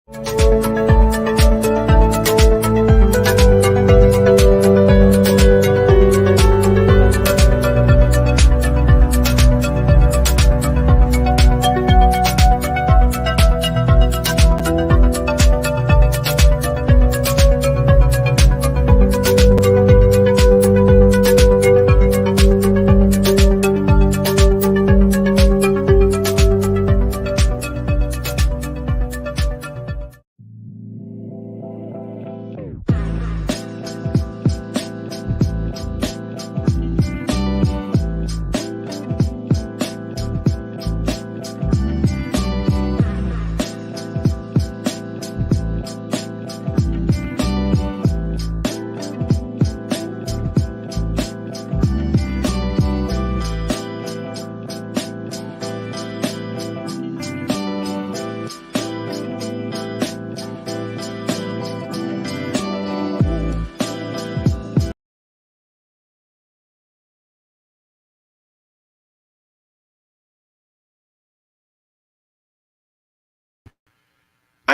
I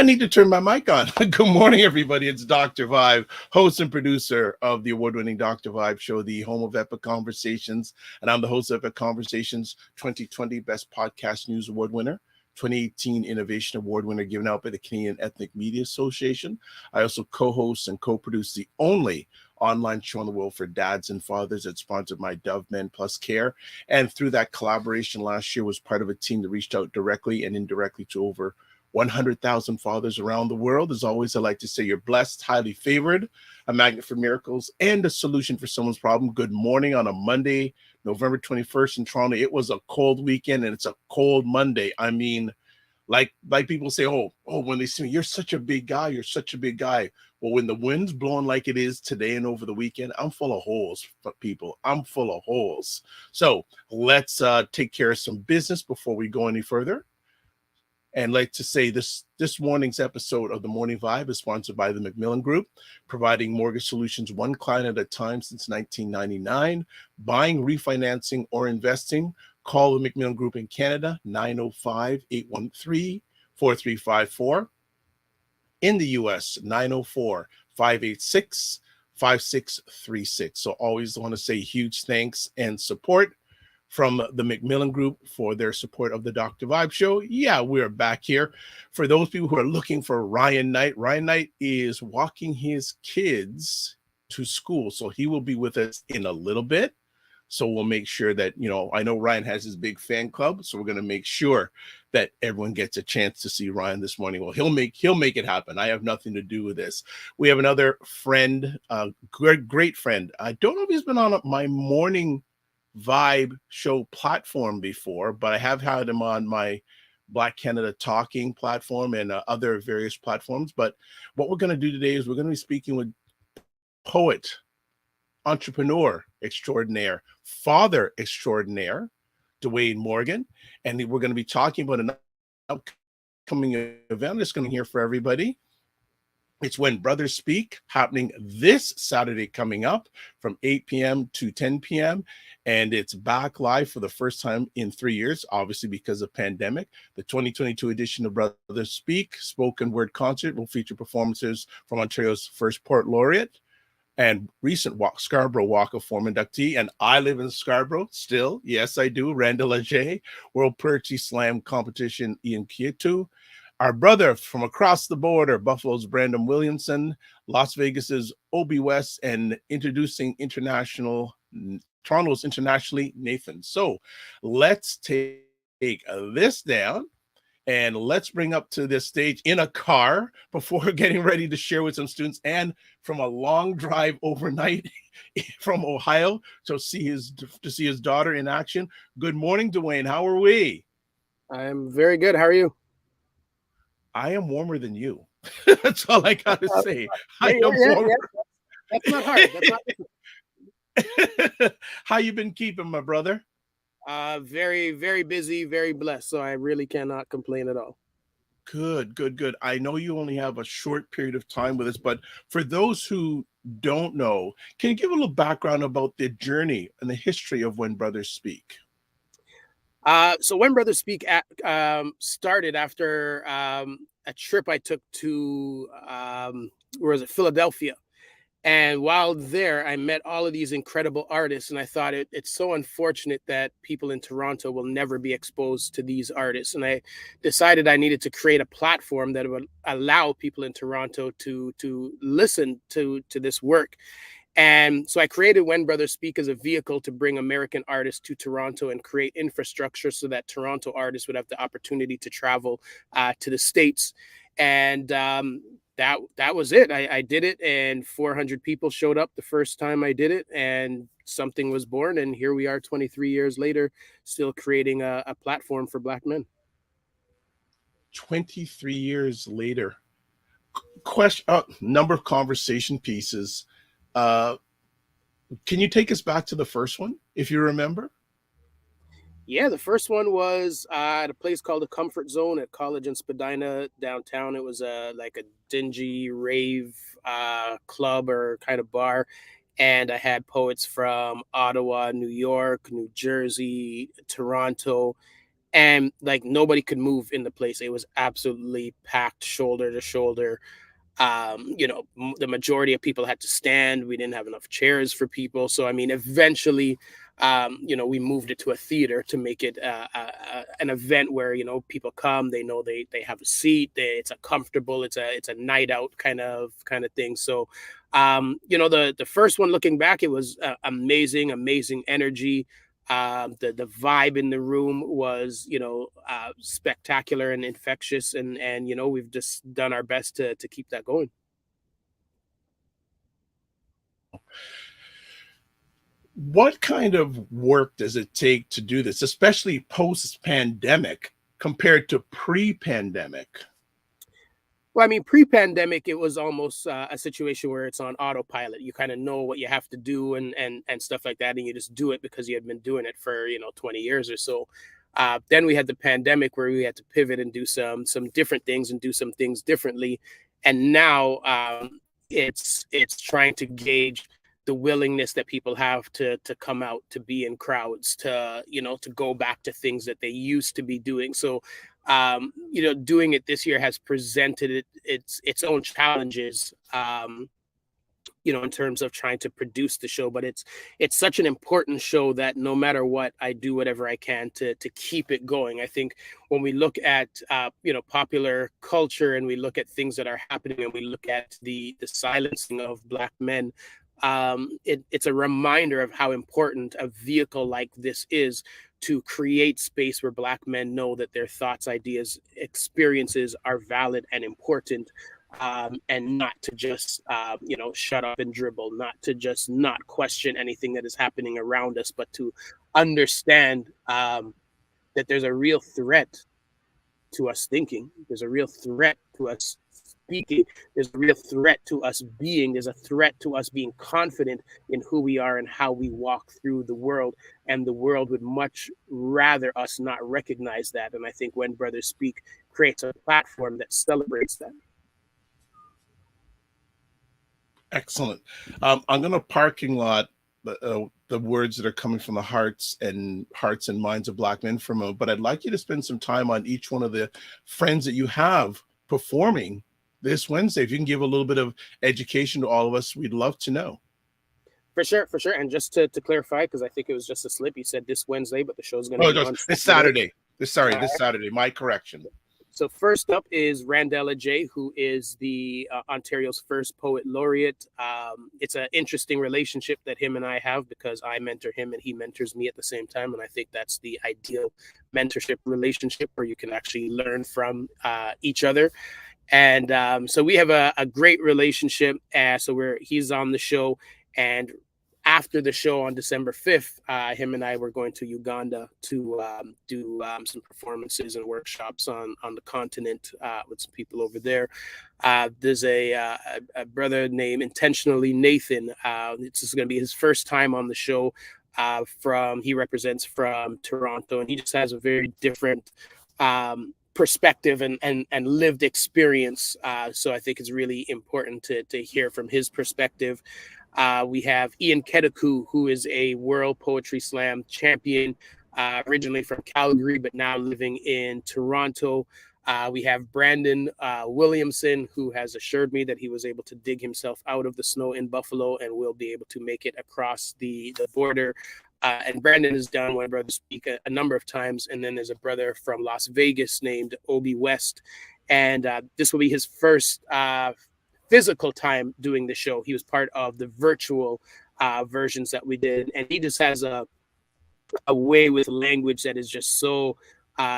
need to turn my mic on. Good morning, everybody. It's Dr. Vibe, host and producer of the award-winning Dr. Vibe show, the home of Epic Conversations. And I'm the host of Epic Conversations 2020 Best Podcast News Award winner, 2018 Innovation Award winner given out by the Canadian Ethnic Media Association. I also co-host and co-produce the only online show in the world for dads and fathers that's sponsored by Dove Men Plus Care. And through that collaboration last year was part of a team that reached out directly and indirectly to over 100,000 fathers around the world. As always, I like to say you're blessed, highly favored, a magnet for miracles, and a solution for someone's problem. Good morning on a Monday, November 21st in Toronto. It was a cold weekend, and it's a cold Monday. I mean, like people say, oh, when they see me, you're such a big guy, you're such a big guy. Well, when the wind's blowing like it is today and over the weekend, I'm full of holes, people. I'm full of holes. So let's take care of some business before we go any further. And like to say this morning's episode of the Morning Vibe is sponsored by the Macmillan Group, providing mortgage solutions one client at a time since 1999. Buying, refinancing, or investing, call the Macmillan Group in Canada, 905-813-4354. In the US, 904-586-5636. So always want to say huge thanks and support from the Macmillan Group for their support of the Dr. Vibe show. Yeah, we're back here. For those people who are looking for Ryan Knight, Ryan Knight is walking his kids to school. So he will be with us in a little bit. So we'll make sure that, I know Ryan has his big fan club. So we're going to make sure that everyone gets a chance to see Ryan this morning. Well, he'll make it happen. I have nothing to do with this. We have another friend, great friend. I don't know if he's been on my Morning Vibe show platform before, but I have had him on my Black Canada Talking platform and other various platforms. But what we're going to do today is we're going to be speaking with poet, entrepreneur extraordinaire, father extraordinaire, Dwayne Morgan. And we're going to be talking about an upcoming event that's going to be here for everybody. It's When Brothers Speak, happening this Saturday coming up from 8 p.m. to 10 p.m. And it's back live for the first time in 3 years, obviously because of pandemic. The 2022 edition of Brothers Speak spoken word concert will feature performances from Ontario's first Port Laureate and recent Scarborough Walk of Fame inductee. And I live in Scarborough still. Yes, I do. Randall Ajay, World Poetry Slam Competition Ian Kietu. Our brother from across the border, Buffalo's Brandon Williamson, Las Vegas's Obi West, and introducing Toronto's internationally, Nathan. So let's take this down and let's bring up to this stage in a car before getting ready to share with some students and from a long drive overnight from Ohio to see his daughter in action. Good morning, Dwayne. How are we? I'm very good. How are you? I am warmer than you. That's all I gotta say. I am warmer. Yeah. That's not hard. How you been keeping, my brother? Very, very busy, very blessed. So I really cannot complain at all. Good. I know you only have a short period of time with us, but for those who don't know, can you give a little background about the journey and the history of When Brothers Speak? So When Brothers Speak started after a a trip I took to where was it, Philadelphia. And while there, I met all of these incredible artists, and I thought it's so unfortunate that people in Toronto will never be exposed to these artists. And I decided I needed to create a platform that would allow people in Toronto to listen to this work. And so I created When Brothers Speak as a vehicle to bring American artists to Toronto and create infrastructure so that Toronto artists would have the opportunity to travel to the States. And that was it. I did it, and 400 people showed up the first time I did it, and something was born. And here we are 23 years later, still creating a platform for Black men. 23 years later. Question, number of conversation pieces. Can you take us back to the first one, if you remember? Yeah, the first one was at a place called the Comfort Zone at College and Spadina downtown. It was like a dingy rave club or kind of bar. And I had poets from Ottawa, New York, New Jersey, Toronto, and like nobody could move in the place. It was absolutely packed shoulder to shoulder. The majority of people had to stand. We didn't have enough chairs for people. So, I mean, eventually, we moved it to a theater to make it an event where, people come, they know they have a seat, it's a comfortable, it's a night out kind of thing. So, the first one, looking back, it was amazing energy. The vibe in the room was, spectacular and infectious. And we've just done our best to keep that going. What kind of work does it take to do this, especially post-pandemic compared to pre-pandemic? Well, I mean, pre-pandemic, it was almost a situation where it's on autopilot. You kind of know what you have to do and stuff like that, and you just do it because you had been doing it for 20 years or so. Then we had the pandemic where we had to pivot and do some different things and do some things differently. And now it's trying to gauge the willingness that people have to come out, to be in crowds, to go back to things that they used to be doing. So doing it this year has presented its own challenges, in terms of trying to produce the show. But it's such an important show that no matter what, I do whatever I can to keep it going. I think when we look at popular culture and we look at things that are happening and we look at the silencing of Black men, it's a reminder of how important a vehicle like this is to create space where Black men know that their thoughts, ideas, experiences are valid and important, and not to just, shut up and dribble, not to just not question anything that is happening around us, but to understand that there's a real threat to us thinking. There's a real threat to us speaking. There's a real threat to us being. There's a threat to us being confident in who we are and how we walk through the world. And the world would much rather us not recognize that. And I think When Brothers Speak creates a platform that celebrates that. Excellent. I'm going to parking lot the words that are coming from the hearts and minds of Black men for a moment, but I'd like you to spend some time on each one of the friends that you have performing this Wednesday. If you can give a little bit of education to all of us, we'd love to know. For sure. And just to clarify, because I think it was just a slip, you said this Wednesday, but the show's going to be on this Saturday. This Saturday. My correction. So first up is Randella J, who is the Ontario's first poet laureate. It's an interesting relationship that him and I have because I mentor him and he mentors me at the same time. And I think that's the ideal mentorship relationship where you can actually learn from each other. And so we have a great relationship. So he's on the show, and after the show on December 5th, him and I were going to Uganda to do some performances and workshops on the continent with some people over there. There's a brother named Intentionally Nathan. This is going to be his first time on the show. He represents from Toronto, and he just has a very different perspective and lived experience. So I think it's really important to hear from his perspective. We have Ian Kedeku, who is a World Poetry Slam champion, originally from Calgary, but now living in Toronto. We have Brandon Williamson, who has assured me that he was able to dig himself out of the snow in Buffalo and will be able to make it across the border. And Brandon has done One Brother Speak a number of times. And then there's a brother from Las Vegas named Obi West. And this will be his first physical time doing the show. He was part of the virtual versions that we did. And he just has a way with language that is just so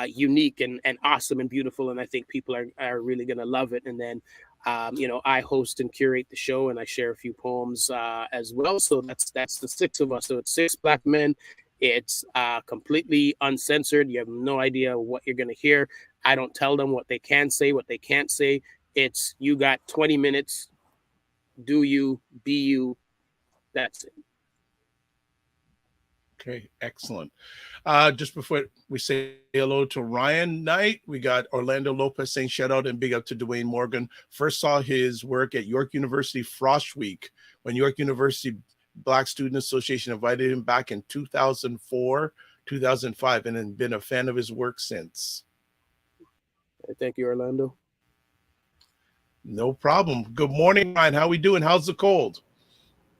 unique and awesome and beautiful. And I think people are really going to love it. And then, I host and curate the show, and I share a few poems as well. So that's the six of us. So it's six Black men. It's completely uncensored. You have no idea what you're going to hear. I don't tell them what they can say, what they can't say. It's you got 20 minutes. Do you, be you. That's it. Okay, excellent. Just before we say hello to Ryan Knight, we got Orlando Lopez saying shout out and big up to Dwayne Morgan. First saw his work at York University Frost Week when York University Black Student Association invited him back in 2004, 2005, and then been a fan of his work since. Thank you, Orlando. No problem. Good morning, Ryan. How we doing? How's the cold?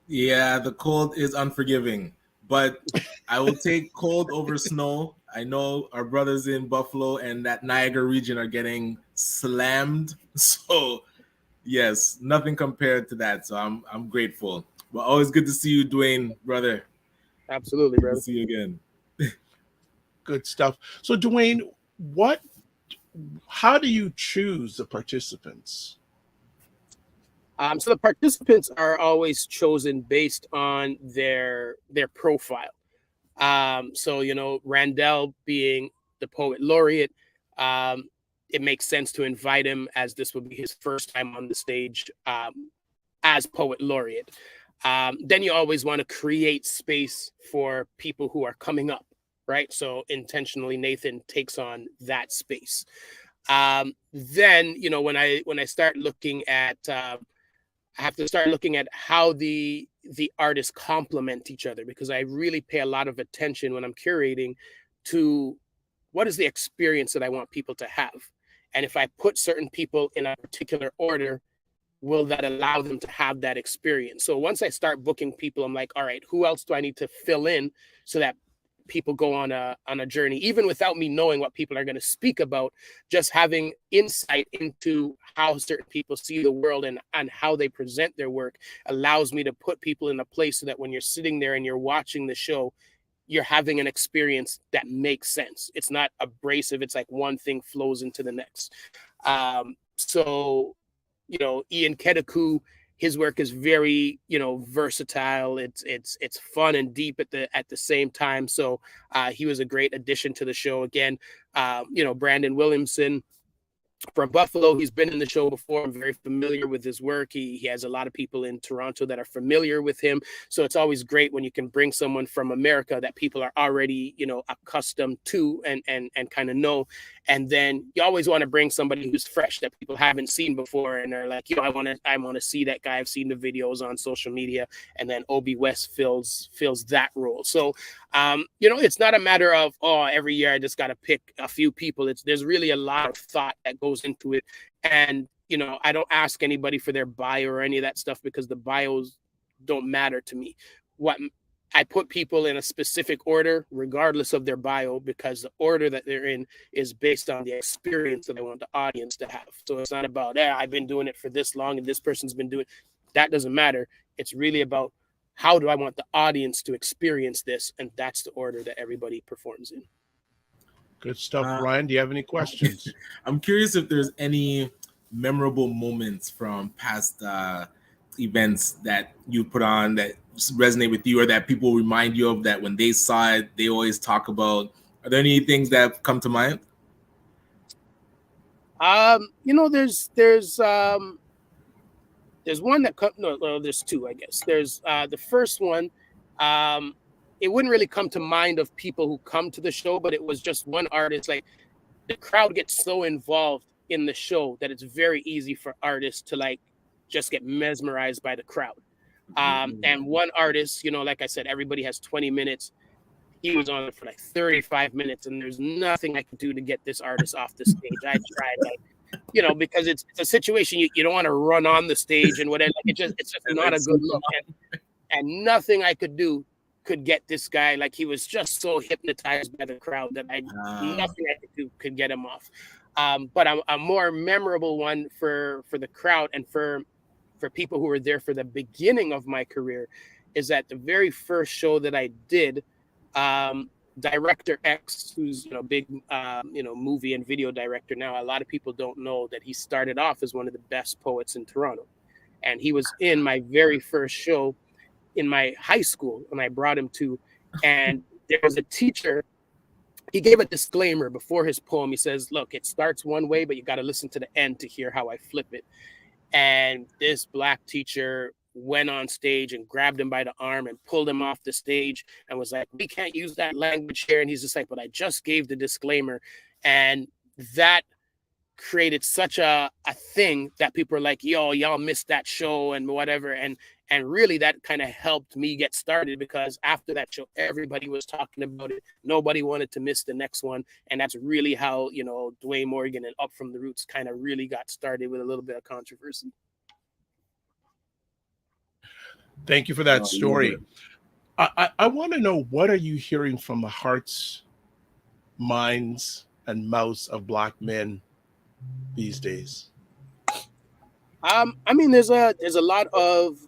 Yeah, the cold is unforgiving, but I will take cold over snow. I know our brothers in Buffalo and that Niagara region are getting slammed. So, yes, nothing compared to that. So I'm grateful. But always good to see you, Dwayne, brother. Absolutely, brother. Good to see you again. Good stuff. So, Dwayne, how do you choose the participants? So the participants are always chosen based on their profile. So, Randall being the poet laureate, it makes sense to invite him, as this will be his first time on the stage as poet laureate. Then you always want to create space for people who are coming up, right? So intentionally, Nathan takes on that space. Then, when I start looking at I have to start looking at how the artists complement each other, because I really pay a lot of attention when I'm curating to what is the experience that I want people to have. And if I put certain people in a particular order, will that allow them to have that experience? So once I start booking people, I'm like, all right, who else do I need to fill in so that people go on a journey, even without me knowing what people are going to speak about? Just having insight into how certain people see the world and how they present their work allows me to put people in a place so that when you're sitting there and you're watching the show, you're having an experience that makes sense. It's not abrasive. It's like one thing flows into the next. So, Ian Kedeku, his work is very, versatile. It's fun and deep at the same time. So he was a great addition to the show. Again, Brandon Williamson from Buffalo, he's been in the show before. I'm very familiar with his work. He has a lot of people in Toronto that are familiar with him. So it's always great when you can bring someone from America that people are already, accustomed to and kind of know. And then you always want to bring somebody who's fresh that people haven't seen before and are like, I want to see that guy. I've seen the videos on social media. And then Obi West fills that role. So it's not a matter of, every year I just got to pick a few people. There's really a lot of thought that goes into it. And, I don't ask anybody for their bio or any of that stuff, because the bios don't matter to me. What I put people in a specific order, regardless of their bio, because the order that they're in is based on the experience that I want the audience to have. So it's not about, I've been doing it for this long and this person's been doing it. That doesn't matter. It's really about, how do I want the audience to experience this? And that's the order that everybody performs in. Good stuff. Ryan, do you have any questions? I'm curious if there's any memorable moments from past events that you put on that resonate with you, or that people remind you of, that when they saw it, they always talk about. Are there any things that have come to mind? There's one that there's two, I guess. There's the first one. It wouldn't really come to mind of people who come to the show, but it was just one artist. Like, the crowd gets so involved in the show that it's very easy for artists to just get mesmerized by the crowd. And one artist, like I said, everybody has 20 minutes. he was on it for like 35 minutes, and there's nothing I could do to get this artist off the stage. I tried, like, because it's a situation you don't want to run on the stage and whatever. Like, it's just not a good look. And nothing I could do could get this guy. Like, he was just so hypnotized by the crowd that nothing I could do could get him off. But a more memorable one for the crowd and for people who were there for the beginning of my career is that the very first show that I did, Director X, who's big movie and video director now. A lot of people don't know that he started off as one of the best poets in Toronto, and he was in my very first show in my high school when I brought him to, and there was a teacher. He gave a disclaimer before his poem. He says, "Look, it starts one way, but you got to listen to the end to hear how I flip it." And this black teacher went on stage and grabbed him by the arm and pulled him off the stage and was like, "We can't use that language here." And he's just like, "But I just gave the disclaimer." And that created such a thing that people are like, "Yo, y'all missed that show," and whatever. And really that kind of helped me get started, because after that show, everybody was talking about it. Nobody wanted to miss the next one. And that's really how, Dwayne Morgan and Up From the Roots kind of really got started, with a little bit of controversy. Thank you for that story. I want to know, what are you hearing from the hearts, minds, and mouths of Black men these days? I mean, there's a lot of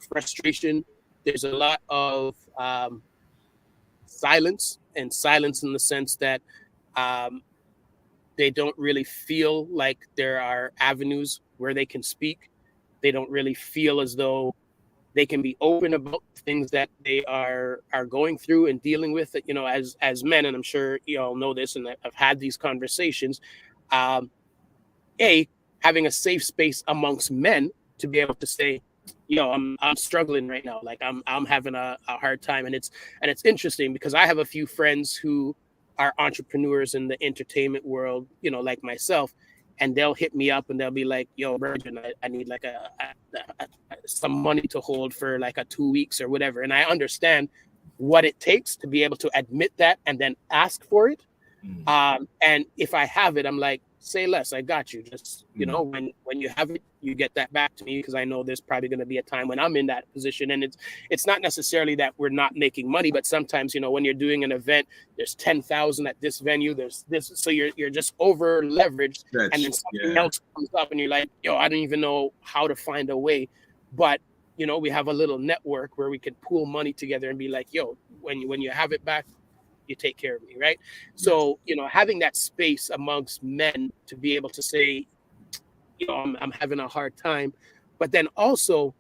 frustration. There's a lot of silence in the sense that they don't really feel like there are avenues where they can speak. They don't really feel as though they can be open about things that they are going through and dealing with. As men, and I'm sure you all know this, and I've had these conversations. Having a safe space amongst men to be able to say, I'm struggling right now. Like, I'm having a hard time, and it's interesting because I have a few friends who are entrepreneurs in the entertainment world, like myself. And they'll hit me up and they'll be like, "Yo, Virgin, I need like some money to hold for like a 2 weeks or whatever." And I understand what it takes to be able to admit that and then ask for it. And if I have it, I'm like, "Say less, I got you." Just, when you have it, you get that back to me, because I know there's probably going to be a time when I'm in that position. And it's not necessarily that we're not making money, but sometimes, when you're doing an event, there's 10,000 at this venue, there's this, so you're just over leveraged. And then something else comes up and you're like, "Yo, I don't even know how to find a way." But, we have a little network where we can pool money together and be like, "Yo, when you have it back, you take care of me," right? So, having that space amongst men to be able to say, I'm having a hard time, but then also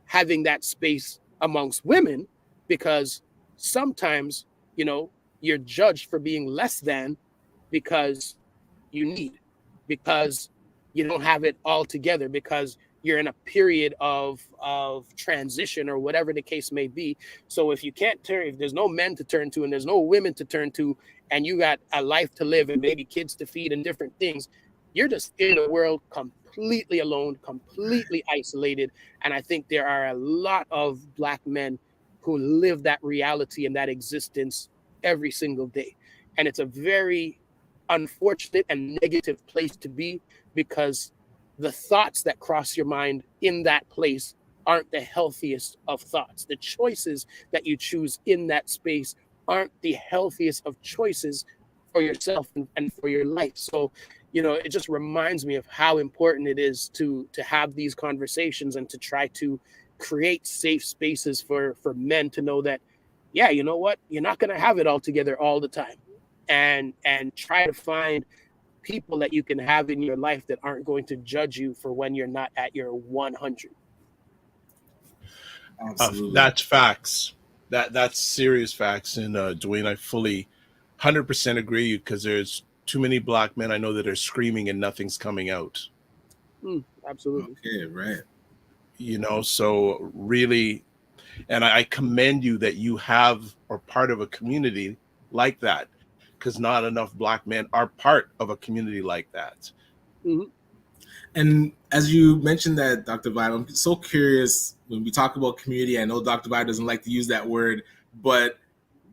having that space amongst women, because sometimes, you're judged for being less than because because you don't have it all together, because you're in a period of transition or whatever the case may be. So if there's no men to turn to and there's no women to turn to, and you got a life to live and maybe kids to feed and different things, you're just in the world completely alone, completely isolated. And I think there are a lot of Black men who live that reality and that existence every single day. And it's a very unfortunate and negative place to be, because the thoughts that cross your mind in that place aren't the healthiest of thoughts. The choices that you choose in that space aren't the healthiest of choices for yourself and for your life. So, it just reminds me of how important it is to have these conversations and to try to create safe spaces for men to know that, you know what, you're not going to have it all together all the time, and try to find people that you can have in your life that aren't going to judge you for when you're not at your 100. Absolutely. That's facts. That's serious facts. And Dwayne, I fully 100% agree, because there's too many Black men I know that are screaming and nothing's coming out. Absolutely. Okay, right. So really, and I commend you that you have or part of a community like that, because not enough Black men are part of a community like that. Mm-hmm. And as you mentioned that, Dr. Vide, I'm so curious when we talk about community. I know Dr. Vide doesn't like to use that word, but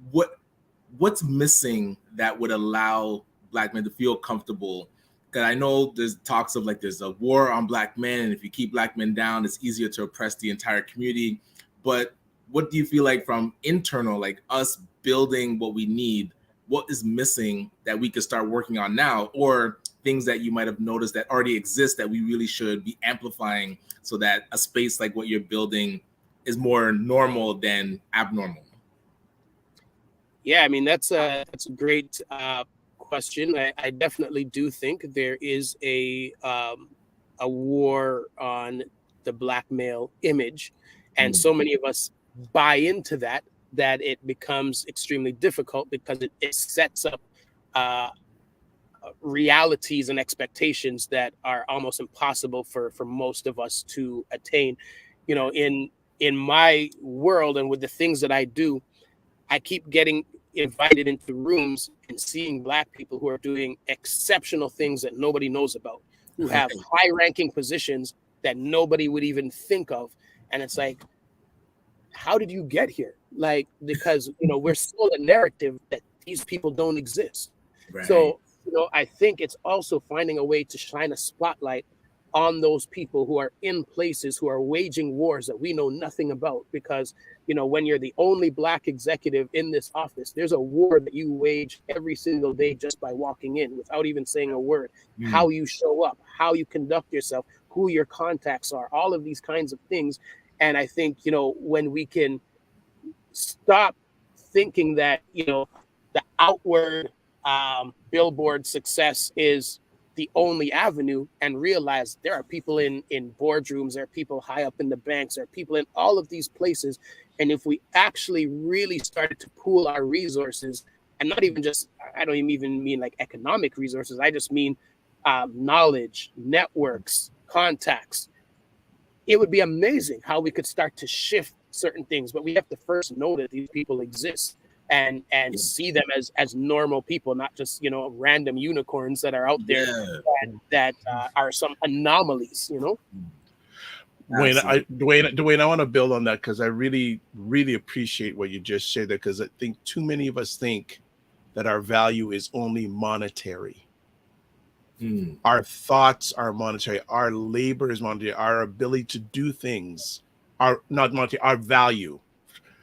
what's missing that would allow Black men to feel comfortable? Because I know there's talks of like there's a war on Black men, and if you keep Black men down, it's easier to oppress the entire community. But what do you feel like from internal, like us building what we need, what is missing that we could start working on now, or things that you might have noticed that already exist that we really should be amplifying so that a space like what you're building is more normal than abnormal? Yeah, I mean, that's a great question. I definitely do think there is a war on the Black male image, and so many of us buy into that it becomes extremely difficult because it sets up realities and expectations that are almost impossible for most of us to attain. You know, in my world and with the things that I do, I keep getting invited into rooms and seeing Black people who are doing exceptional things that nobody knows about, who have high-ranking positions that nobody would even think of. And it's like, how did you get here? Like, because, you know, we're sold a narrative that these people don't exist. Right. So, you know, I think it's also finding a way to shine a spotlight on those people who are in places who are waging wars that we know nothing about. Because, you know, when you're the only Black executive in this office, there's a war that you wage every single day just by walking in without even saying a word. How you show up, how you conduct yourself, who your contacts are, all of these kinds of things. And I think, you know, when we can stop thinking that, you know, the outward billboard success is the only avenue, and realize there are people in boardrooms, there are people high up in the banks, there are people in all of these places. And if we actually really started to pool our resources, and not even just, I don't even mean like economic resources, I just mean knowledge, networks, contacts, it would be amazing how we could start to shift certain things. But we have to first know that these people exist and see them as normal people, not just, you know, random unicorns that are out there that are some anomalies, you know. Dwayne, I want to build on that because I really, really appreciate what you just said there, because I think too many of us think that our value is only monetary. Our thoughts are monetary, our labor is monetary, our ability to do things are not monetary, our value.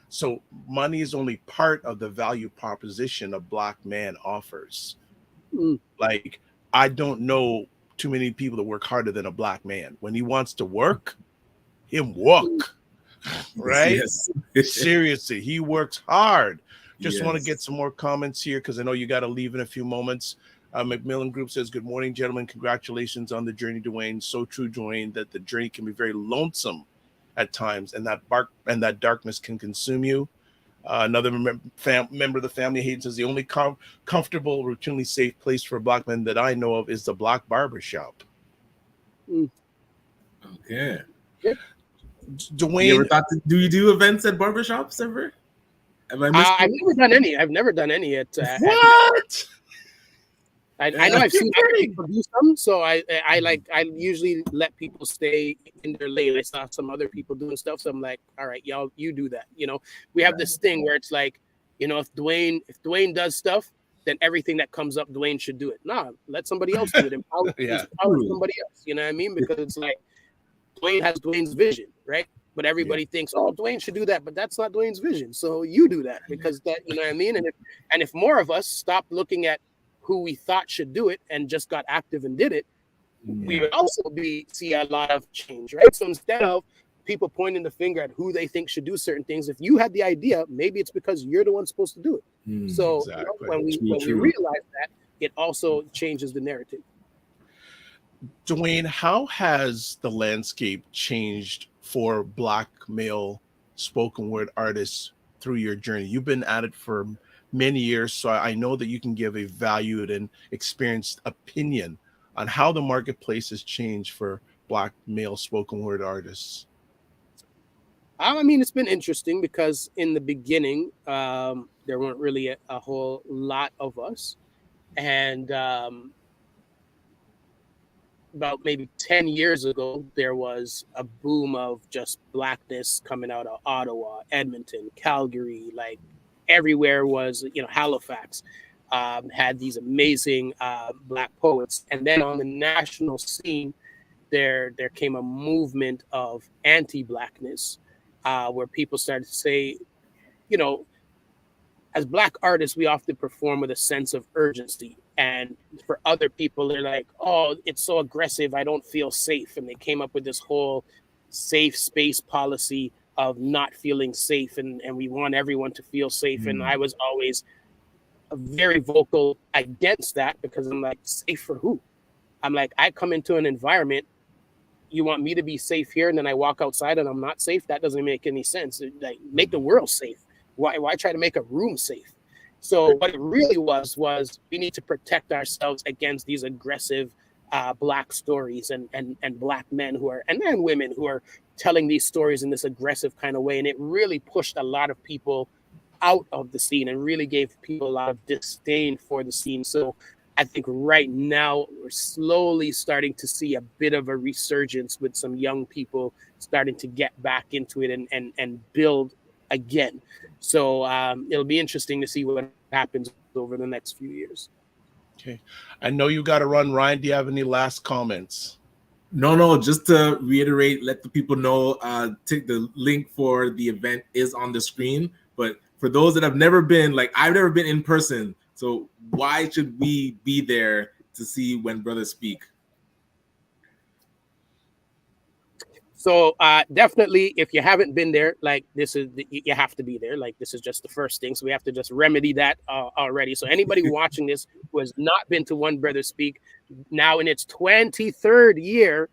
So money is only part of the value proposition a Black man offers. Like, I don't know too many people that work harder than a Black man. When he wants to work, him work, right? Seriously, he works hard. Just want to get some more comments here because I know you got to leave in a few moments. Macmillan Group says, good morning, gentlemen. Congratulations on the journey, Dwayne. So true, Dwayne, that the journey can be very lonesome at times, and that darkness can consume you. Another member of the family hates says the only comfortable, routinely safe place for Black men that I know of is the Black barber shop. Okay. Dwayne, you ever thought do you do events at barbershops ever? Have I missed I've never done any. I've never done any at what? I know I've seen other people do some, so I usually let people stay in their lane. I saw some other people doing stuff, so I'm like, all right, y'all, you do that. You know, we have this thing where it's like, you know, if Dwayne does stuff, then everything that comes up, Dwayne should do it. Nah, let somebody else do it. Empower somebody else. You know what I mean? Because it's like Dwayne has Dwayne's vision, right? But everybody thinks, oh, Dwayne should do that, but that's not Dwayne's vision. So you do that because that, you know what I mean? And if more of us stopped looking at who we thought should do it and just got active and did it, we would also see a lot of change, right? So instead of people pointing the finger at who they think should do certain things, if you had the idea, maybe it's because you're the one supposed to do it. So you know, when we realize that, it also changes the narrative. Dwayne, how has the landscape changed for Black male spoken word artists through your journey? You've been at it for many years, so I know that you can give a valued and experienced opinion on how the marketplace has changed for Black male spoken word artists. I mean, it's been interesting because in the beginning, there weren't really a whole lot of us. And about maybe 10 years ago, there was a boom of just Blackness coming out of Ottawa, Edmonton, Calgary, like everywhere was, Halifax had these amazing Black poets. And then on the national scene, there came a movement of anti-Blackness, where people started to say, as Black artists, we often perform with a sense of urgency. And for other people, they're like, oh, it's so aggressive, I don't feel safe. And they came up with this whole safe space policy of not feeling safe. And we want everyone to feel safe. And I was always very vocal against that, because I'm like, safe for who? I'm like, I come into an environment, you want me to be safe here, and then I walk outside and I'm not safe? That doesn't make any sense. Like, make the world safe. Why try to make a room safe? So what it really was we need to protect ourselves against these aggressive Black stories and Black men and women who are telling these stories in this aggressive kind of way. And it really pushed a lot of people out of the scene and really gave people a lot of disdain for the scene. So I think right now we're slowly starting to see a bit of a resurgence with some young people starting to get back into it and build again. So it'll be interesting to see what happens over the next few years. Okay. I know you got to run. Ryan, do you have any last comments? No, just to reiterate, let the people know, take the link for the event is on the screen. But for those that have never been, like I've never been in person, so why should we be there to see When Brothers Speak? So definitely, if you haven't been there, like you have to be there. Like, this is just the first thing. So we have to just remedy that already. So anybody watching this who has not been to When Brothers Speak, now in its 23rd year,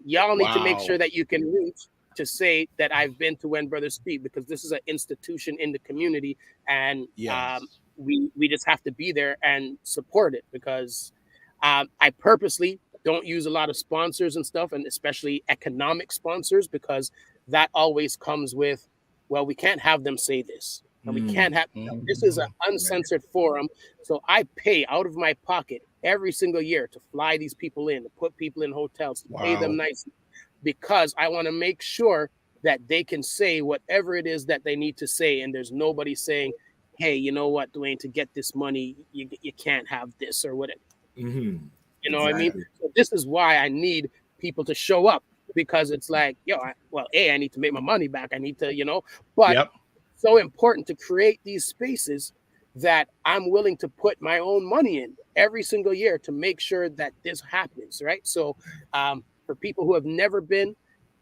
y'all need to make sure that you can reach to say that I've been to When Brothers Speak, because this is an institution in the community, and we just have to be there and support it, because I purposely don't use a lot of sponsors and stuff, and especially economic sponsors, because that always comes with, well, we can't have them say this, and we can't have this is an uncensored forum. So I pay out of my pocket every single year to fly these people in, to put people in hotels, to pay them nicely, because I want to make sure that they can say whatever it is that they need to say, and there's nobody saying, hey, you know what, Dwayne, to get this money, you can't have this or whatever. You know what I mean? So this is why I need people to show up, because it's like, I need to make my money back. I need to, but so important to create these spaces that I'm willing to put my own money in every single year to make sure that this happens, right? So for people who have never been,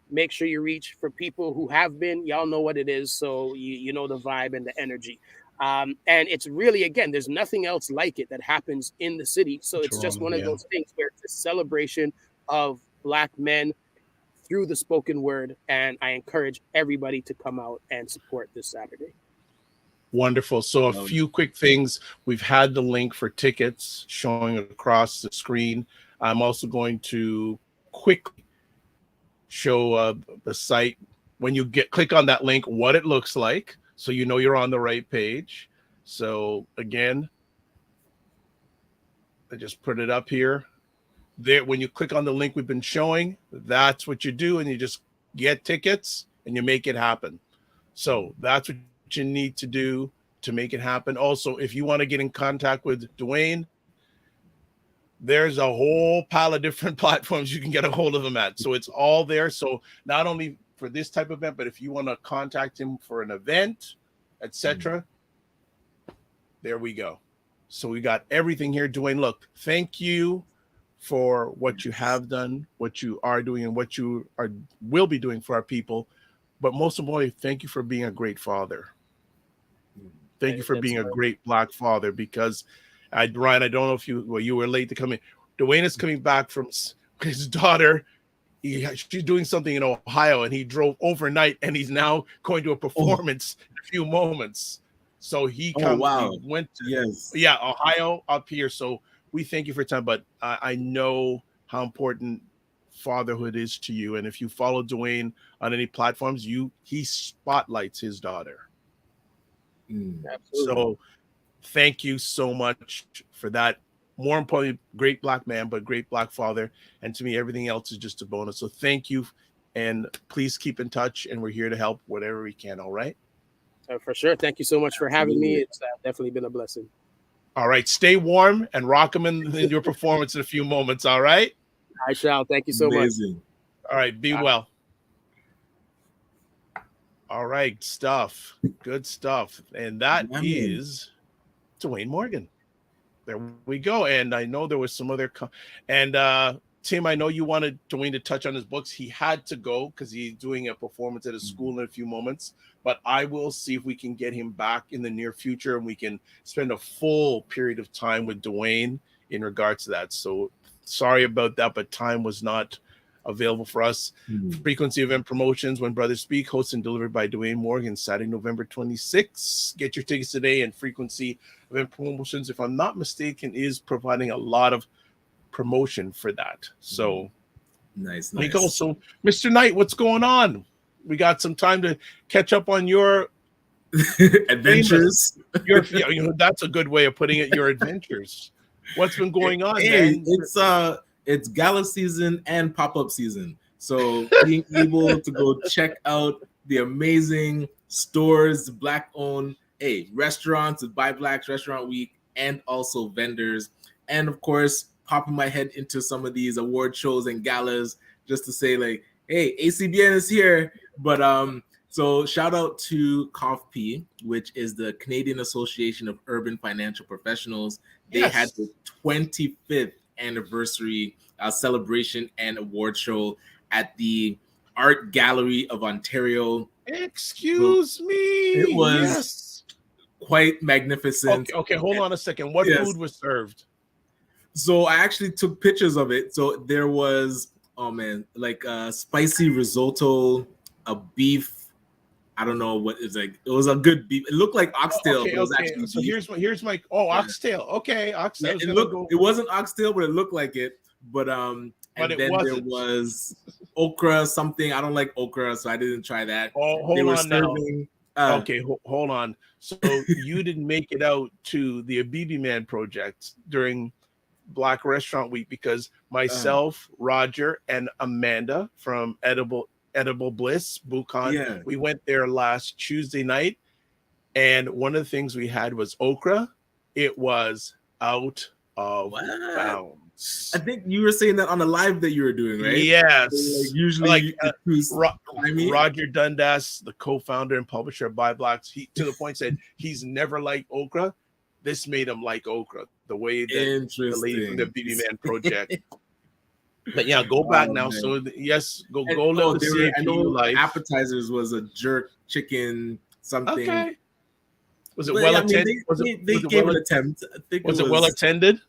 make sure you reach. For people who have been, y'all know what it is. So you know the vibe and the energy. And it's really, again, there's nothing else like it that happens in the city. So it's just one of those things where it's a celebration of Black men through the spoken word. And I encourage everybody to come out and support this Saturday. Wonderful. So a few quick things. We've had the link for tickets showing across the screen. I'm also going to quickly show the site when you click on that link, what it looks like, so you know you're on the right page. So again, I just put it up here. There, when you click on the link we've been showing, that's what you do, and you just get tickets and you make it happen. So that's what you need to do to make it happen. Also, if you want to get in contact with Dwayne, there's a whole pile of different platforms you can get a hold of him at. So it's all there. So not only for this type of event, but if you want to contact him for an event, etc., there we go. So we got everything here. Dwayne, look, thank you for what you have done, what you are doing, and what you will be doing for our people. But most importantly, thank you for being a great father. Thank you for being a great Black father, because Ryan, I don't know if you were late to come in. Dwayne is coming back from his daughter. She's doing something in Ohio, and he drove overnight, and he's now going to a performance in a few moments. So he went to Ohio up here. So we thank you for your time, but I know how important fatherhood is to you. And if you follow Dwayne on any platforms, he spotlights his daughter. So thank you so much for that. More importantly, great Black man, but great Black father. And to me, everything else is just a bonus. So thank you. And please keep in touch. And we're here to help whatever we can. All right. For sure. Thank you so much for having me. Absolutely. It's definitely been a blessing. All right, stay warm and rock them in your performance in a few moments. All right. I shall. Thank you so much. Amazing. All right, be well. All right, stuff. Good stuff. And that is Dwayne Morgan. There we go. And I know there was some other Tim, I know you wanted Dwayne to touch on his books. He had to go because he's doing a performance at his school in a few moments. But I will see if we can get him back in the near future and we can spend a full period of time with Dwayne in regards to that. So sorry about that, but time was not available for us. Frequency Event Promotions, When Brothers Speak, hosted and delivered by Dwayne Morgan, Saturday, November 26th. Get your tickets today. And Frequency Event Promotions, if I'm not mistaken, is providing a lot of promotion for that. So nice. We go. So Mr. Knight, what's going on? We got some time to catch up on your adventures. That's a good way of putting it. Your adventures. What's been going on, man? It's it's gala season and pop-up season. So being able to go check out the amazing stores, Black-owned restaurants with Buy Blacks Restaurant Week, and also vendors. And of course, popping my head into some of these award shows and galas just to say like, hey, ACBN is here. But so shout out to COFP, which is the Canadian Association of Urban Financial Professionals. They had the 25th anniversary celebration and award show at the Art Gallery of Ontario. Excuse me. It was quite magnificent. Okay, hold on a second. What food was served? So I actually took pictures of it. So there was, like a spicy risotto, a beef. I don't know what it's like. It was a good beef. It looked like oxtail. But it was actually so beef. here's my oxtail. Okay, oxtail. It wasn't oxtail, but it looked like it. But then there was okra something. I don't like okra, so I didn't try that. Oh, hold on now. Okay, hold on. So you didn't make it out to the Abibi Man project during Black Restaurant Week because myself, Roger, and Amanda from Edible Bliss, Buchan, we went there last Tuesday night, and one of the things we had was okra. It was out of bounds. I think you were saying that on the live that you were doing, right? Yes. So usually, Roger Dundas, the co-founder and publisher of Buy Blacks, he to the point said he's never liked okra. This made him like okra. The way that the lady from the BB Man project. But yeah, go back now. Man. So yes, go live the CAPU life. Appetizers was a jerk chicken something. Okay. Was it well attended? They gave an attempt. Was it well attended?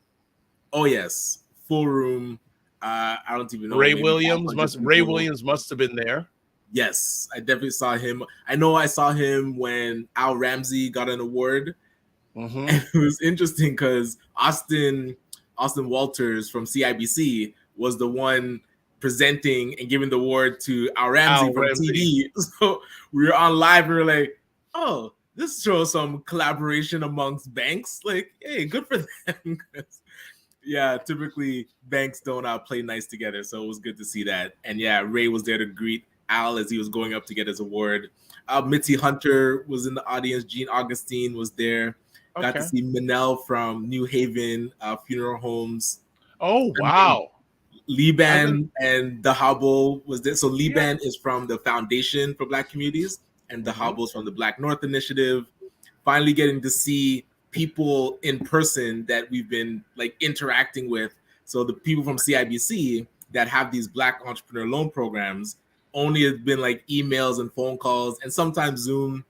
Oh yes, full room. I don't even know. Ray Williams must have been there. Yes, I definitely saw him. I know I saw him when Al Ramsey got an award. Mm-hmm. And it was interesting because Austin Walters from CIBC was the one presenting and giving the award to Al Ramsey from TD. So we were on live and we were like, oh, this shows some collaboration amongst banks. Like, hey, good for them. Yeah, typically banks don't play nice together. So it was good to see that. And yeah, Ray was there to greet Al as he was going up to get his award. Mitzi Hunter was in the audience. Jean Augustine was there. Got to see Manel from New Haven Funeral Homes. Oh, wow. Liban and the Hobble was there. So Liban is from the Foundation for Black Communities and the Hobble is from the Black North Initiative. Finally getting to see people in person that we've been like interacting with. So the people from CIBC that have these Black entrepreneur loan programs only have been like emails and phone calls and sometimes Zoom,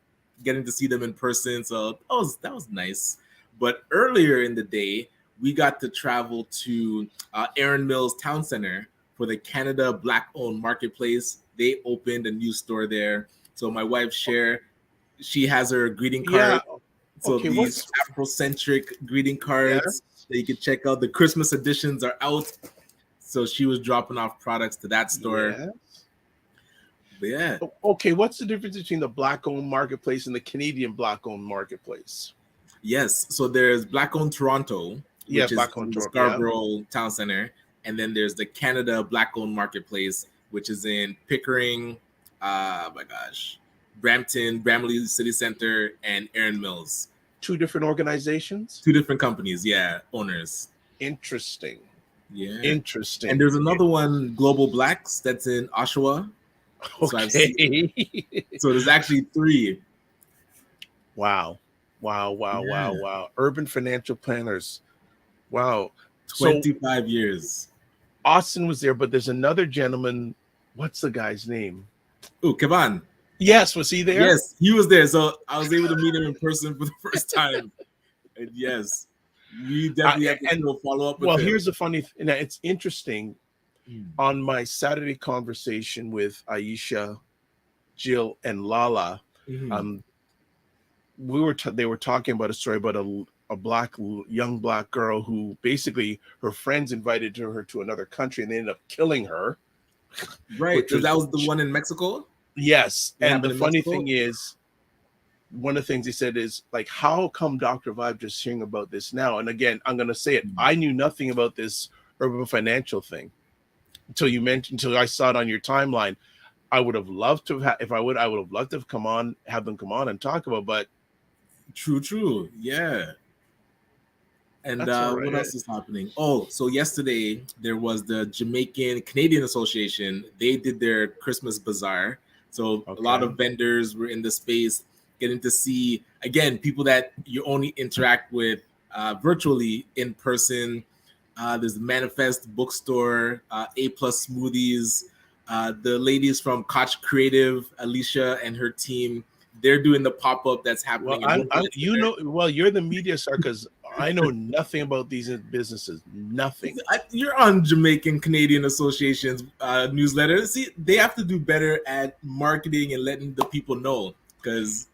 getting to see them in person. So that was nice. But earlier in the day, we got to travel to Erin Mills Town Center for the Canada Black-owned marketplace. They opened a new store there. So my wife, Cher, she has her greeting card. Yeah. So these Afrocentric greeting cards that you can check out. The Christmas editions are out. So she was dropping off products to that store. Yeah. Yeah. Okay, what's the difference between the Black-owned marketplace and the Canadian Black-owned marketplace? Yes, so there's Black-owned Toronto, which is in the Scarborough Town Center, and then there's the Canada Black-owned marketplace, which is in Pickering, Brampton, Bramley City Center, and Erin Mills. 2 different organizations? 2 different companies, yeah, owners. Interesting. Yeah. Interesting. And there's another one, Global Blacks, that's in Oshawa. Okay. So there's actually 3. Wow. Urban financial planners. Wow. 25 years. Austin was there, but there's another gentleman. What's the guy's name? Oh, Kevin. Yes, was he there? Yes, he was there. So I was able to meet him in person for the first time. And yes, we definitely have to follow up with him. Here's the funny thing. It's interesting. On my Saturday conversation with Aisha, Jill, and Lala, they were talking about a story about a young black girl who basically her friends invited her to another country and they ended up killing her. Right. That was the one in Mexico? Yes. And the funny thing is, one of the things he said is like, how come Dr. Vibe just hearing about this now? And again, I'm going to say it. I knew nothing about this urban financial thing until I saw it on your timeline. I would have loved to have, I would have loved to have them come on and talk about, but true. Yeah. And what else is happening? Oh, so yesterday there was the Jamaican Canadian Association. They did their Christmas bazaar. So a lot of vendors were in the space, getting to see, again, people that you only interact with virtually in person. There's the Manifest Bookstore, A+ Smoothies. The ladies from Koch Creative, Alicia and her team, they're doing the pop-up that's happening. You're the media star because I know nothing about these businesses. Nothing. You're on Jamaican Canadian Association's newsletter. See, they have to do better at marketing and letting the people know. This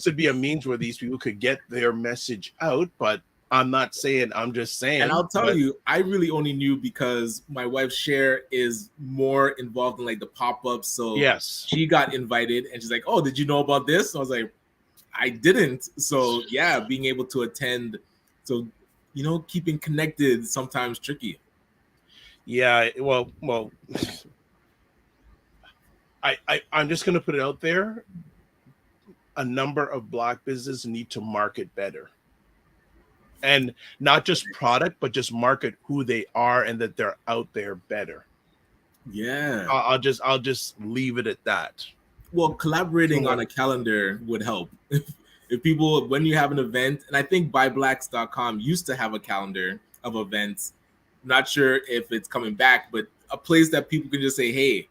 would be a means where these people could get their message out, but I'm not saying, I'm just saying. And I'll tell you, I really only knew because my wife Cher is more involved in like the pop-ups. So yes, she got invited and she's like, oh, did you know about this? I was like, I didn't. So yeah, being able to attend. So, keeping connected sometimes tricky. Yeah, well, I'm just going to put it out there. A number of black businesses need to market better. And not just product, but just market who they are and that they're out there better. Yeah. I'll just leave it at that. Well, collaborating on a calendar would help. If people, when you have an event, and I think BuyBlacks.com used to have a calendar of events. Not sure if it's coming back, but a place that people can just say, hey,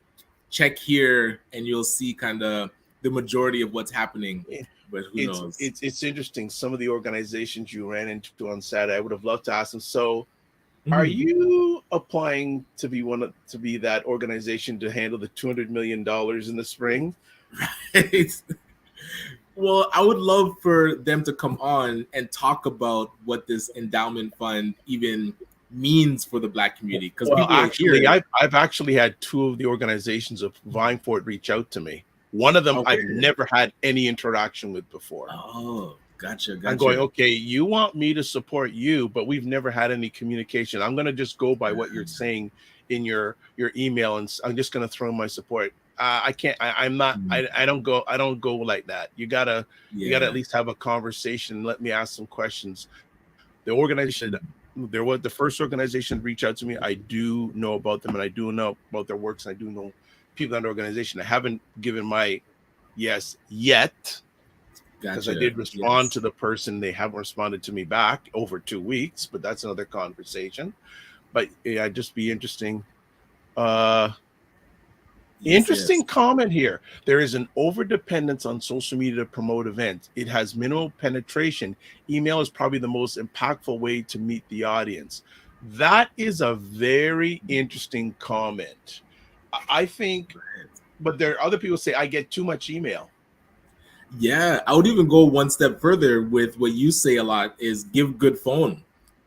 check here, and you'll see kind of the majority of what's happening. But who knows? It's interesting. Some of the organizations you ran into on Saturday, I would have loved to ask them. So, are you applying to be that organization to handle the $200 million in the spring? Right. Well, I would love for them to come on and talk about what this endowment fund even means for the black community. Because I've actually had 2 of the organizations of vying for it reach out to me. One of them I've never had any interaction with before. Oh, gotcha. I'm going, okay, you want me to support you, but we've never had any communication. I'm going to just go by what you're saying in your email, and I'm just going to throw my support. I can't. I'm not. I don't go like that. You gotta at least have a conversation and let me ask some questions. The organization, there was the first organization to reach out to me. I do know about them, and I do know about their works. And I do know people in the organization. I haven't given my yes yet because I did respond to the person. They haven't responded to me back over 2 weeks, but that's another conversation. But yeah, just be interesting. Interesting comment here. There is an overdependence on social media to promote events. It has minimal penetration. Email is probably the most impactful way to meet the audience. That is a very interesting comment. I think, but there are other people say I get too much email. Yeah, I would even go one step further with what you say a lot is give good phone.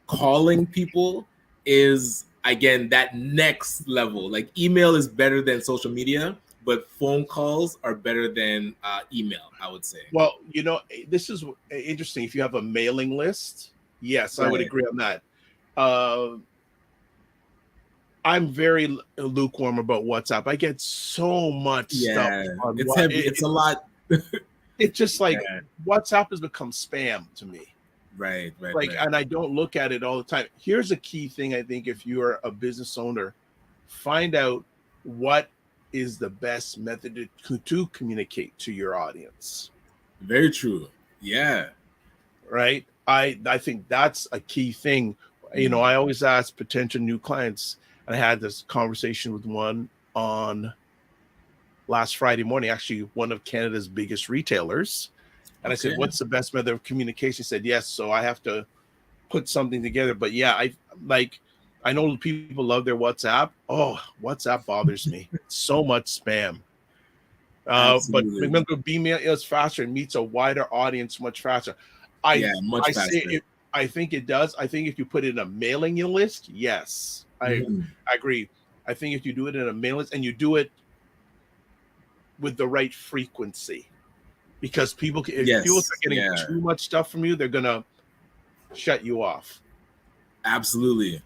Calling people is, again, that next level. Like email is better than social media, but phone calls are better than email, I would say. Well, this is interesting. If you have a mailing list, yes, I would agree on that. I'm very lukewarm about WhatsApp. I get so much stuff. It's heavy. It's a lot. It's just like WhatsApp has become spam to me. Right. And I don't look at it all the time. Here's a key thing, I think, if you are a business owner, find out what is the best method to communicate to your audience. Very true. Yeah. Right. I think that's a key thing. You know, I always ask potential new clients, and I had this conversation with one on last Friday morning, actually one of Canada's biggest retailers. And I said, what's the best method of communication? He said, yes. So I have to put something together. But yeah, I know people love their WhatsApp. Oh, WhatsApp bothers me. So much spam. But McMillan Group email is faster and meets a wider audience much faster. Much faster. I think it does. I think if you put it in a mailing list, yes, I agree. I think if you do it in a mailing list and you do it with the right frequency, because if people are getting too much stuff from you, they're gonna shut you off. Absolutely.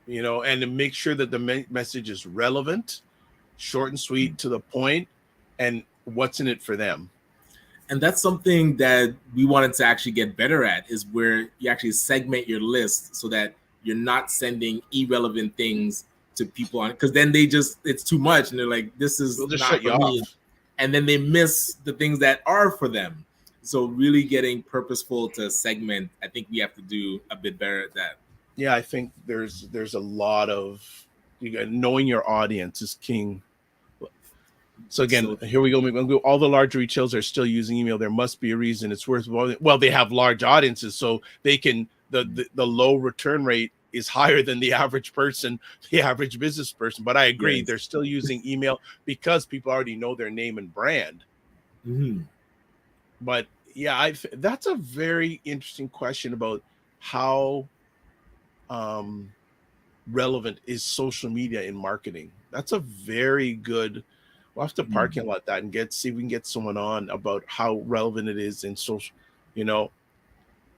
You know, and to make sure that the message is relevant, short and sweet, to the point, and what's in it for them. And that's something that we wanted to actually get better at, is where you actually segment your list so that you're not sending irrelevant things to people on, because then it's too much and they're like, this is not for me. And then they miss the things that are for them. So really getting purposeful to segment, I think we have to do a bit better at that. Yeah, I think there's a lot of knowing your audience is king. So again, here we go. All the large retailers are still using email. There must be a reason. It's worth. Well, they have large audiences, so they can. The low return rate is higher than the average person, the average business person. But I agree, they're still using email because people already know their name and brand. But yeah, that's a very interesting question about how relevant is social media in marketing. That's a very good. We'll have to parking lot that and see if we can get someone on about how relevant it is in social. You know,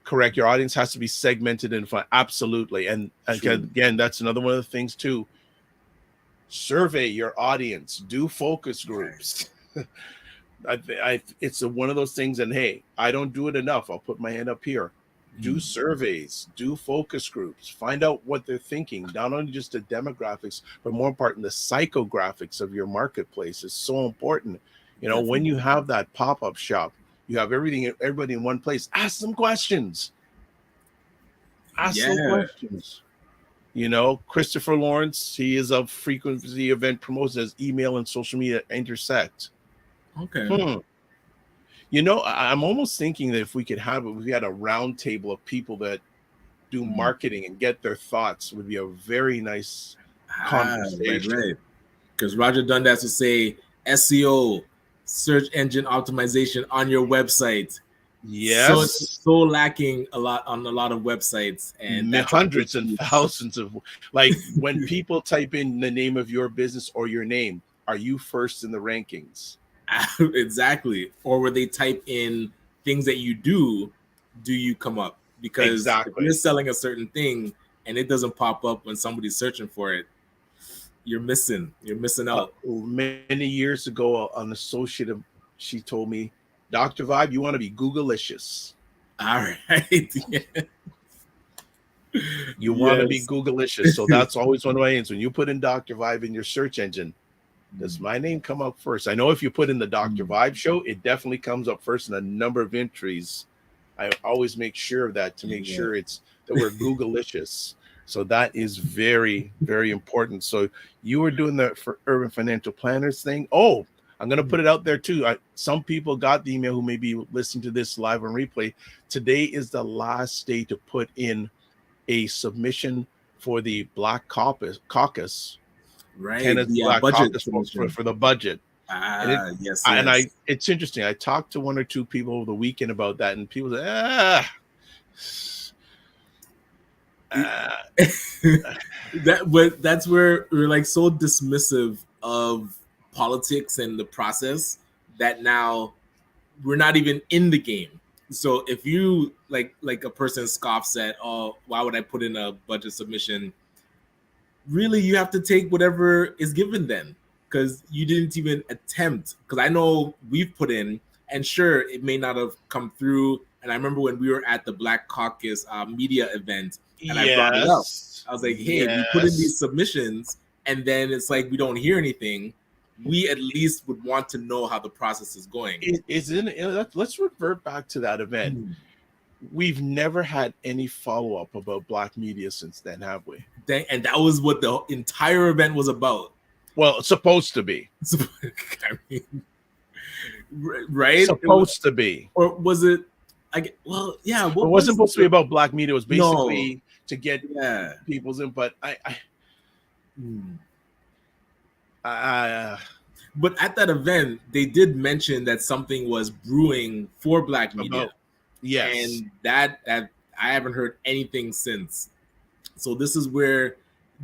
correct. Your audience has to be segmented and fun. Absolutely. And again, that's another one of the things too. Survey your audience. Do focus groups. It's one of those things. And hey, I don't do it enough. I'll put my hand up here. Do surveys, do focus groups, find out what they're thinking, not only just the demographics, but more important, the psychographics of your marketplace is so important. You know, when you have that pop-up shop, you have everybody in one place. Ask them questions. You know, Christopher Lawrence, he is a frequency event promoter, as email and social media intersect. Okay. You know, I'm almost thinking that if we had a round table of people that do marketing and get their thoughts, would be a very nice conversation. Right. Because Roger Dundas would say SEO, search engine optimization on your website. Yes. So lacking on a lot of websites, and hundreds and thousands of, like, when people type in the name of your business or your name, are you first in the rankings? Exactly. Or where they type in things that you do you come up? Because if you're selling a certain thing and it doesn't pop up when somebody's searching for it, you're missing out. Many years ago, an associate, she told me, Dr. Vibe, you want to be Googleicious. All right. You want to be Googleicious. So that's always one of my aims. When you put in Dr. Vibe in your search engine, does my name come up first? I know if you put in the Dr. Vibe show, it definitely comes up first in a number of entries. I always make sure of that to make sure that we're Googleicious. So that is very, very important. So you were doing that for Urban Financial Planners thing. Oh, I'm going to put it out there too. Some people got the email who may be listening to this live on replay. Today is the last day to put in a submission for the Black Caucus. Right, Canada's Black budget Caucus for the budget. It's interesting. I talked to one or two people over the weekend about that, and people say, that's where we're like so dismissive of politics and the process that now we're not even in the game. So if you like a person scoffs at, oh, why would I put in a budget submission? Really, you have to take whatever is given then, because you didn't even attempt. Because I know we've put in And sure, it may not have come through. And I remember when we were at the Black Caucus media event, and I brought it up. I was like, hey, we put in these submissions, and then it's like we don't hear anything. We at least would want to know how the process is going. Let's revert back to that event. We've never had any follow-up about Black media since then, have we? And that was what the entire event was about. Well, it's supposed to be. I mean, right? Supposed to be. Or was it? Well, yeah. It wasn't supposed to be about Black media. It was basically to get people's input. But at that event, they did mention that something was brewing for Black media. Yes. And that I haven't heard anything since. So this is where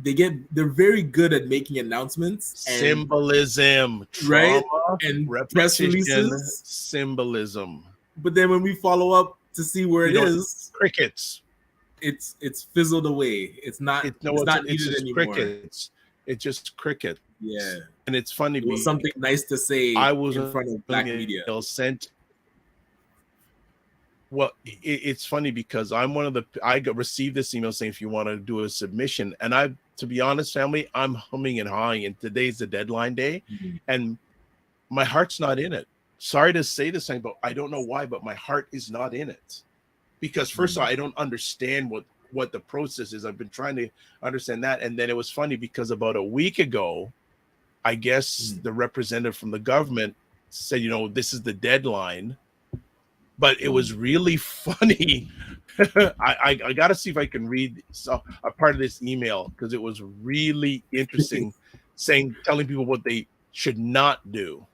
they're very good at making announcements. And, symbolism, right? Trauma, and press repetition, releases. symbolism. But then when we follow up to see where it is, crickets. It's fizzled away. It's not needed anymore. Crickets. It's just cricket. Yeah. And it's funny. It was something nice to say I was in front of Black media. Well, it's funny because I received this email saying if you want to do a submission, and to be honest, family, I'm humming and hawing, and today's the deadline day, and my heart's not in it. Sorry to say this thing, but I don't know why, but my heart is not in it, because first of all, I don't understand what the process is. I've been trying to understand that, and then it was funny because about a week ago, I guess the representative from the government said, this is the deadline. But it was really funny. I got to see if I can read a part of this email because it was really interesting, telling people what they should not do.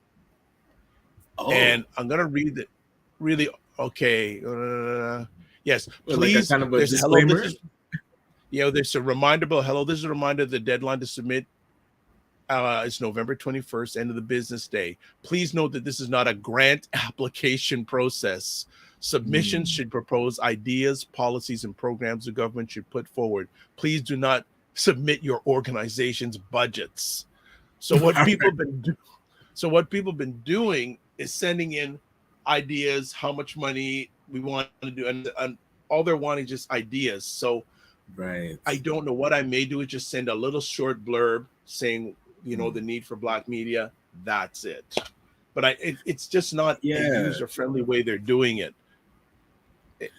And I'm gonna read it. Really, okay. Yes, please. Like kind of a disclaimer. There's a reminder. Hello, this is a reminder. The deadline to submit is November 21st, end of the business day. Please note that this is not a grant application process. Submissions should propose ideas, policies, and programs the government should put forward. Please do not submit your organization's budgets. So what people have been doing is sending in ideas, how much money we want to do, and all they're wanting is just ideas. So I don't know. What I may do is just send a little short blurb saying, the need for Black media. That's it. But it's just not a user-friendly way they're doing it.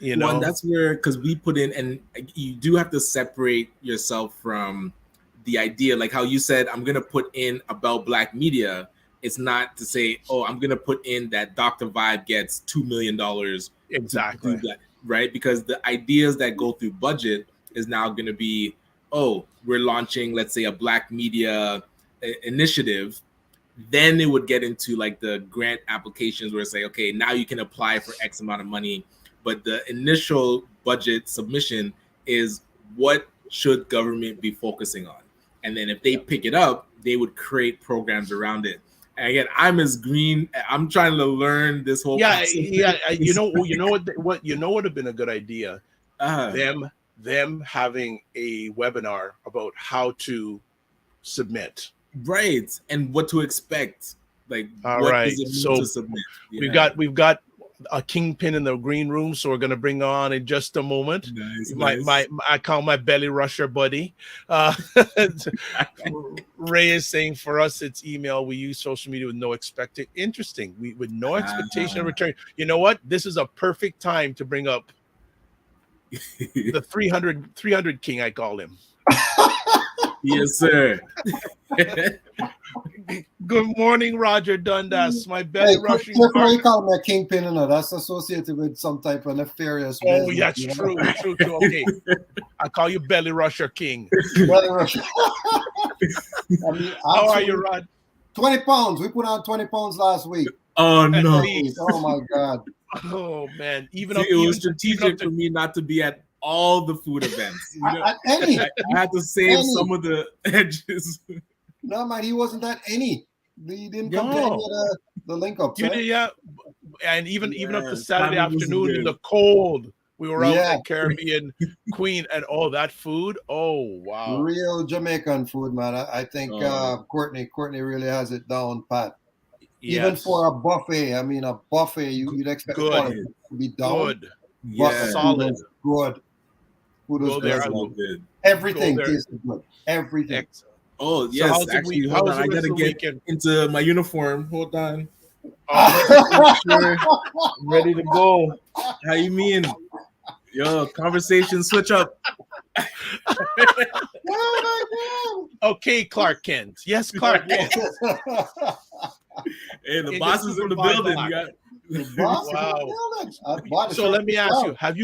Well, and that's where, because we put in, and you do have to separate yourself from the idea, like how you said, I'm going to put in about Black media. It's not to say, I'm going to put in that Dr. Vibe gets $2 million. Exactly. To do that, right? Because the ideas that go through budget is now going to be, we're launching, let's say, a Black media initiative. Then it would get into like the grant applications where it's like, okay, now you can apply for X amount of money. But the initial budget submission is what should government be focusing on? And then if they pick it up, they would create programs around it. And again, I'm as green. I'm trying to learn this whole process. What would have been a good idea? Them having a webinar about how to submit. Right. And what to expect. Like, all what right. does it mean to submit? Yeah. We've got a kingpin in the green room, so we're going to bring on in just a moment. Nice. I call my belly rusher buddy. Ray is saying for us it's email. We use social media with no expected. Interesting. With no expectation of return. You know what? This is a perfect time to bring up the 300 king. I call him. Yes, sir. Good morning, Roger Dundas. My belly rushing. Why you call me a kingpin? That's associated with some type of nefarious. Oh, yeah, that's true. Okay, I call you belly rusher king. Belly rusher. How are you, Rod? 20 pounds. We put on 20 pounds last week. Oh no! Oh my God. Oh man! It was strategic for me not to be at all the food events. I had to save some of the edges. No, man, he wasn't at any. He didn't come to any of the link up. Yeah, and even up to Saturday afternoon in the cold, we were out at Caribbean Queen and all that food. Oh wow, real Jamaican food, man. I think Courtney really has it down pat. Even Yes. for a buffet, I mean, a buffet, you'd expect Good. quality to be down. Good. But Yeah. food Solid. was good. Food was Go there. good. I will. Good. Everything Go there. tasted good. Everything. Excellent. Oh So yes, how's the actually, week? hold How's on. the I rest gotta of the get weekend? into my uniform. Hold on. Oh, Sure. I'm ready to go. How you mean? Yo, conversation switch up. Oh okay, Clark Kent. Yes, Clark Kent. my God. Hey, the In boss the is in the Super building. Black. You got The boss Wow. in the building. So let me ask you: Have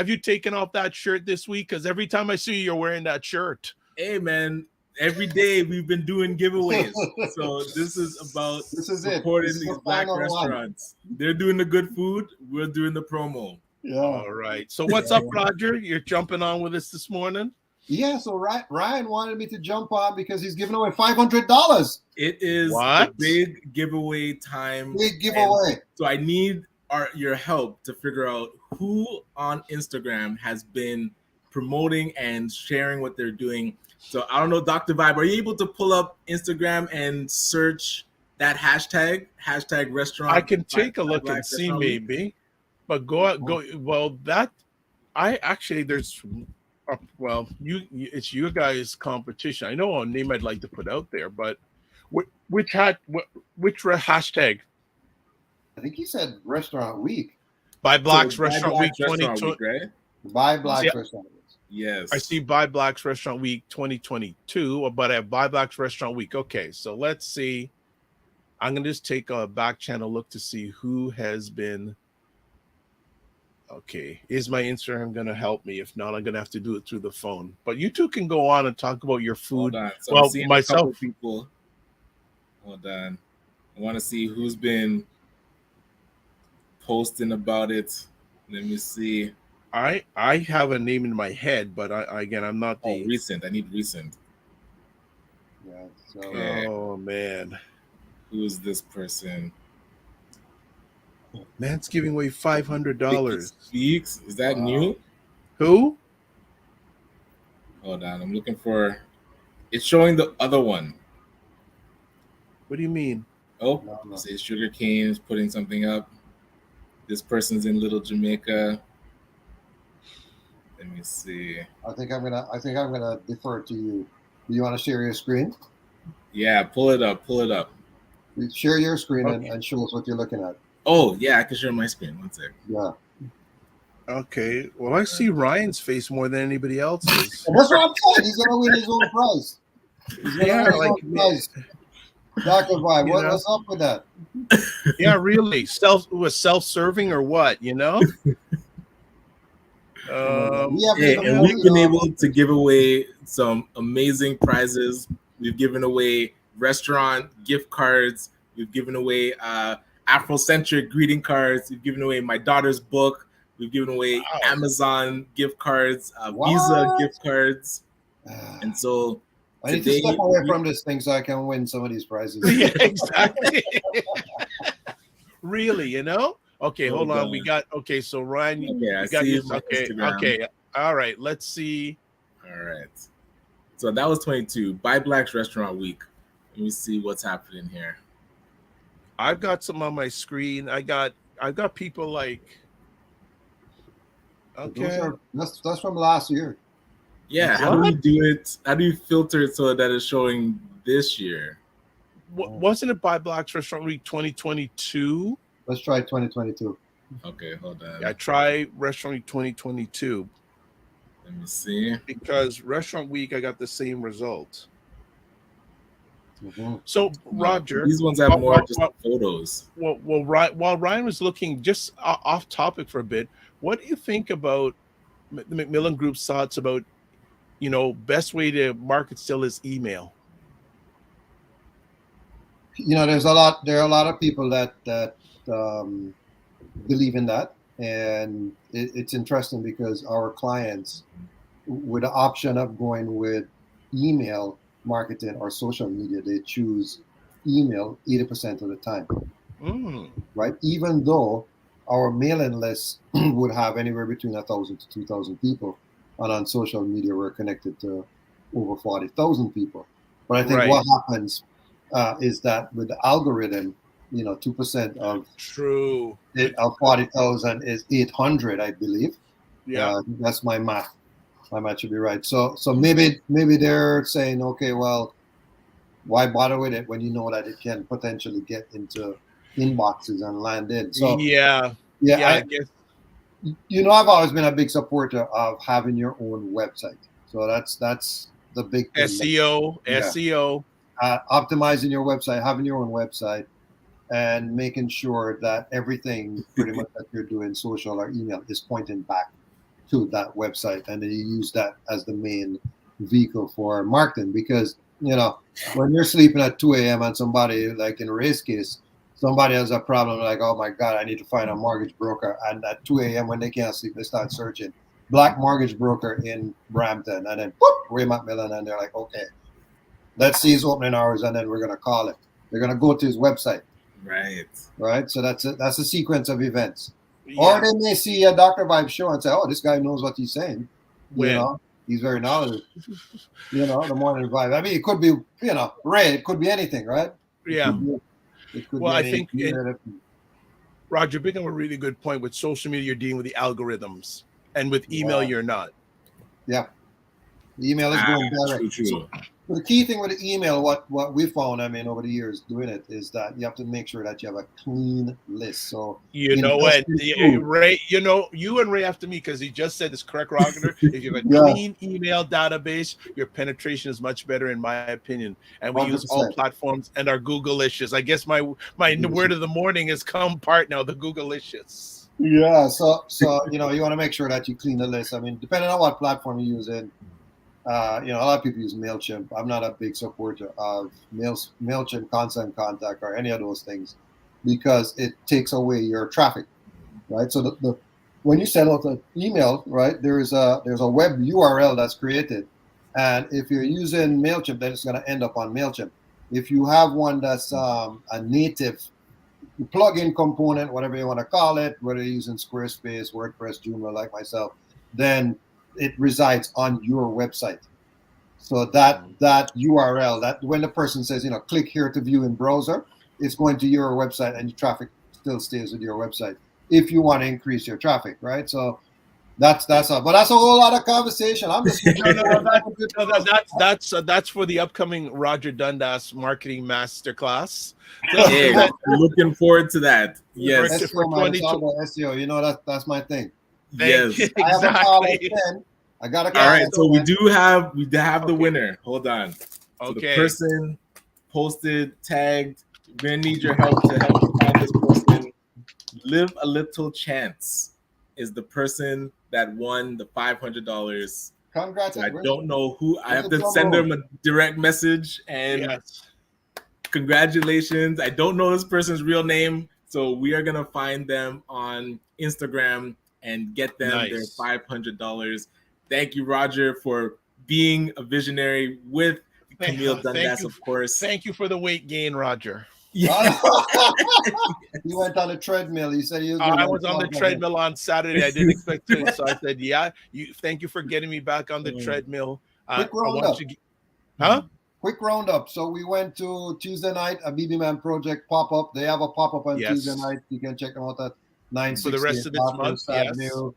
you taken off that shirt this week? Because every time I see you, you're wearing that shirt. Hey man, every day we've been doing giveaways. So this is about This is it. supporting This is these the black final one. restaurants. They're doing the good food. We're doing the promo. Yeah. All right. So what's up, Roger? You're jumping on with us this morning. Yeah, so Ryan wanted me to jump on because he's giving away $500. It is What? the big giveaway time. Big giveaway. And so I need your help to figure out who on Instagram has been promoting and sharing what they're doing. So I don't know, Dr. Vibe, are you able to pull up Instagram and search that hashtag restaurant? I can take a look Black and see Restaurant Week? maybe, but go. Well, that I actually there's. Well, it's your guys' competition. I know a name I'd like to put out there, but which hashtag? I think he said Restaurant Week. Buy Blacks So, Buy Restaurant Blacks Week Restaurant 2020. Week, right? Buy Black Yeah. Restaurant Week. Yes. I see Buy Blacks Restaurant Week 2022, but I have Buy Blacks Restaurant Week. Okay, so let's see. I'm gonna just take a back channel look to see who has been. Okay, is my Instagram gonna help me? If not, I'm gonna have to do it through the phone. But you two can go on and talk about your food. Hold on. So Well, I'm seeing a couple people. Hold on. I want to see who's been posting about it. Let me see. I have a name in my head, but I'm not the. Oh, recent. I need recent. Yeah. So Okay. Oh man, Who's this person? man's giving away $500. Speaks. Is that Wow. new? Who? Hold on. I'm looking for. It's showing the other one. What do you mean? Oh, No. say Sugar Cane is putting something up. This person's in Little Jamaica. Let me see. I think I'm gonna defer to you. Do you want to share your screen? Yeah, pull it up. Pull it up. Share your screen Okay. and show us what you're looking at. Oh, yeah, I can share my screen. One sec. Yeah. Okay. Well, I see Ryan's face more than anybody else's. And that's what I'm saying. He's gonna win his own prize. He's gonna Yeah, win his like- own prize. Dr. Vibe, You know? what's up with that? Yeah, really. Self-serving or what? You know. Hey, and we've been able to give away some amazing prizes. We've given away restaurant gift cards. We've given away Afrocentric greeting cards. We've given away my daughter's book. We've given away Wow. Amazon gift cards, What? Visa gift cards. And so I need to today step away from this thing so I can win some of these prizes. Yeah, exactly. Really, you know? Okay, hold on. We got So Ryan, Okay, I you got see this. my Okay, Instagram. okay. All right. Let's see. All right. So that was 22. Buy Blacks Restaurant Week. Let me see what's happening here. I've got some on my screen. I've got people like. Okay. That's from last year. Yeah, how do we do it? How do you filter it so that it's showing this year? Wasn't it Buy Blacks Restaurant Week 2022? Let's try 2022. Okay, hold on. Yeah, try Restaurant Week 2022 Let me see. because Restaurant Week I got the same result. Mhm. So Roger, These ones have more just photos. while Ryan was looking just off topic for a bit, what do you think about the Macmillan Group's thoughts about, best way to market still is email? There are a lot of people that believe in that, and it's interesting because our clients, with the option of going with email marketing or social media, they choose email 80% of the time, right? Even though our mailing list would have anywhere between 1,000 to 2,000 people, and on social media we're connected to over 40,000 people. But I think what happens is that with the algorithm, 2% of True. of 40,000 is 800, I believe. Yeah. That's my math. My math should be right. So maybe they're saying, okay, well, why bother with it when you know that it can potentially get into inboxes and land in? So yeah, I guess. I've always been a big supporter of having your own website. So that's the big thing. SEO. Optimizing your website, having your own website, and making sure that everything pretty much that you're doing, social or email, is pointing back to that website, and then you use that as the main vehicle for marketing. Because when you're sleeping at 2 a.m. and somebody, like in Ray's case, somebody has a problem, like, oh my God, I need to find a mortgage broker, and at 2 a.m. when they can't sleep, they start searching black mortgage broker in Brampton, and then whoop, Ray McMillan, and they're like, okay, let's see his opening hours, and then we're gonna call it. They're gonna go to his website. Right. So that's a sequence of events. Yeah. Or they may see a Dr. Vibe show and say, "Oh, this guy knows what he's saying." He's very knowledgeable. The morning vibe. I mean, it could be, Ray. It could be anything, right? Yeah. It could well, be I think Roger, big on a really good point. With social media, you're dealing with the algorithms, and with email, you're not. Yeah. The email is going direct. True. So the key thing with the email, what we found, over the years doing it, is that you have to make sure that you have a clean list. So Ray, you and Ray after me, because he just said this correct, Roger. If you have a clean email database, your penetration is much better, in my opinion. And we 100%. Use all platforms and our Google-licious. I guess my word of the morning has come part now, the Google-licious. Yeah, so you want to make sure that you clean the list. Depending on what platform you're using. A lot of people use MailChimp. I'm not a big supporter of MailChimp, Constant Contact, or any of those things, because it takes away your traffic, right? So when you send out an email, right, there's a web URL that's created, and if you're using MailChimp, then it's going to end up on MailChimp. If you have one that's a native plugin component, whatever you want to call it, whether you're using Squarespace, WordPress, Joomla, like myself, then it resides on your website. So that URL, that when the person says, click here to view in browser, it's going to your website, and your traffic still stays with your website if you want to increase your traffic, right? So that's all. But that's a whole lot of conversation. I'm just that's for the upcoming Roger Dundas marketing masterclass. So, looking forward to that. Yes, SEO, SEO. That's my thing. Yes, exactly. I have a call at 10. I got a call. All right, so we have the winner. Hold on. So okay. The person posted, tagged. We're gonna need your help to help you find this person. Live a Little Chance is the person that won the $500. Congrats! So I don't know who. I have to send them a direct message, and congratulations. I don't know this person's real name, so we are gonna find them on Instagram and get them their $500. Thank you, Roger, for being a visionary with Camille Dundas, of course. Thank you for the weight gain, Roger. Yeah. You went on the treadmill. You said I was on the treadmill on Saturday. I didn't expect to, so I said, thank you for getting me back on the treadmill. Quick roundup. So we went to Tuesday night, a BB Man Project pop-up. They have a pop-up on Tuesday night. You can check them out at 960. For the rest of this month, Avenue.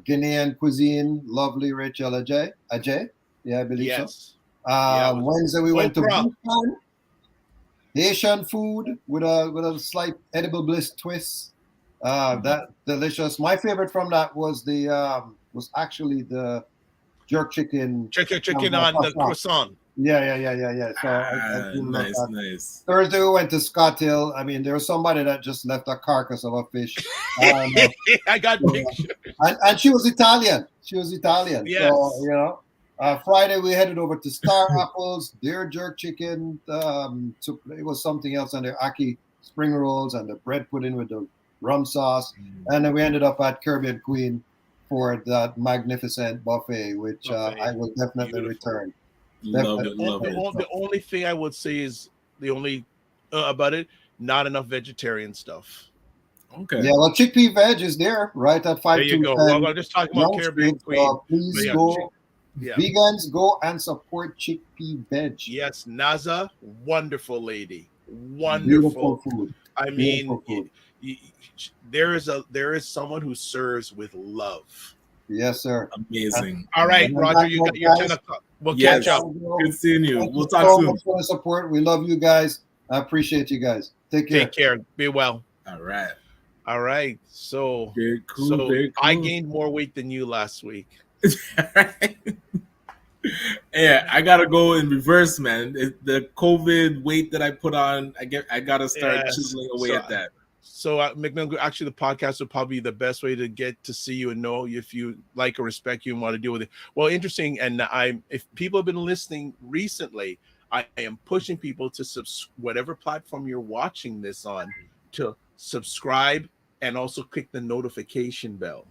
Guinean cuisine, lovely Rachel Ajay. Yeah, I believe so. Wednesday we went to Bindhart. Haitian food with a slight edible bliss twist. That delicious. My favorite from that was was actually the jerk chicken. Chicken on the croissant. Yeah. So nice. Thursday we went to Scott Hill. There was somebody that just left a carcass of a fish. I got pictures. And she was Italian. Yes. So, Friday we headed over to Star Apples, their jerk chicken. So it was something else on their Aki spring rolls and the bread pudding with the rum sauce. And then we ended up at Caribbean Queen for that magnificent buffet, which I will definitely return. Love it. The only thing I would say is about it, not enough vegetarian stuff. Okay. Yeah, well, chickpea veg is there, right at 5. There you go. Well, I'm just talking about Caribbean Queen. Please go. Vegans, go and support chickpea veg. Yes, Naza, wonderful lady. Beautiful food. I Beautiful mean, food. there is someone who serves with love. Yes, sir. Amazing. All right, And on Roger, that you note, got your 10 guys, o'clock. We'll Yes. catch up. Good seeing you. Thank We'll you talk so soon. much for the support. We love you guys. I appreciate you guys. Take care. Take care. Be well. All right. All right. So, Very cool. Very cool. I gained more weight than you last week. Yeah, I gotta go in reverse, man. The COVID weight that I put on, I gotta start chiseling away at that. So, McMillan, actually, the podcast would probably be the best way to get to see you and know if you like or respect you and want to deal with it. Well, interesting. And if people have been listening recently, I am pushing people to whatever platform you're watching this on to subscribe and also click the notification bell.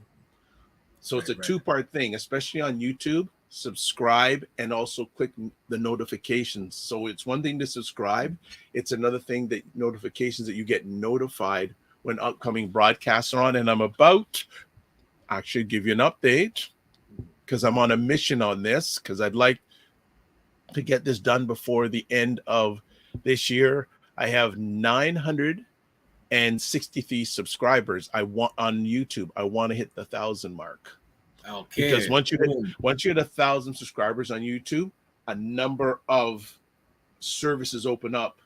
So it's a two-part thing, especially on YouTube. Subscribe and also click the notifications. So it's one thing to subscribe. It's another thing that notifications that you get notified when upcoming broadcasts are on. And I'm about to actually give you an update because I'm on a mission on this because I'd like to get this done before the end of this year. I have 963 subscribers. I want on YouTube. I want to hit the 1,000 mark. Okay. Because once you hit 1,000 subscribers on YouTube, a number of services open up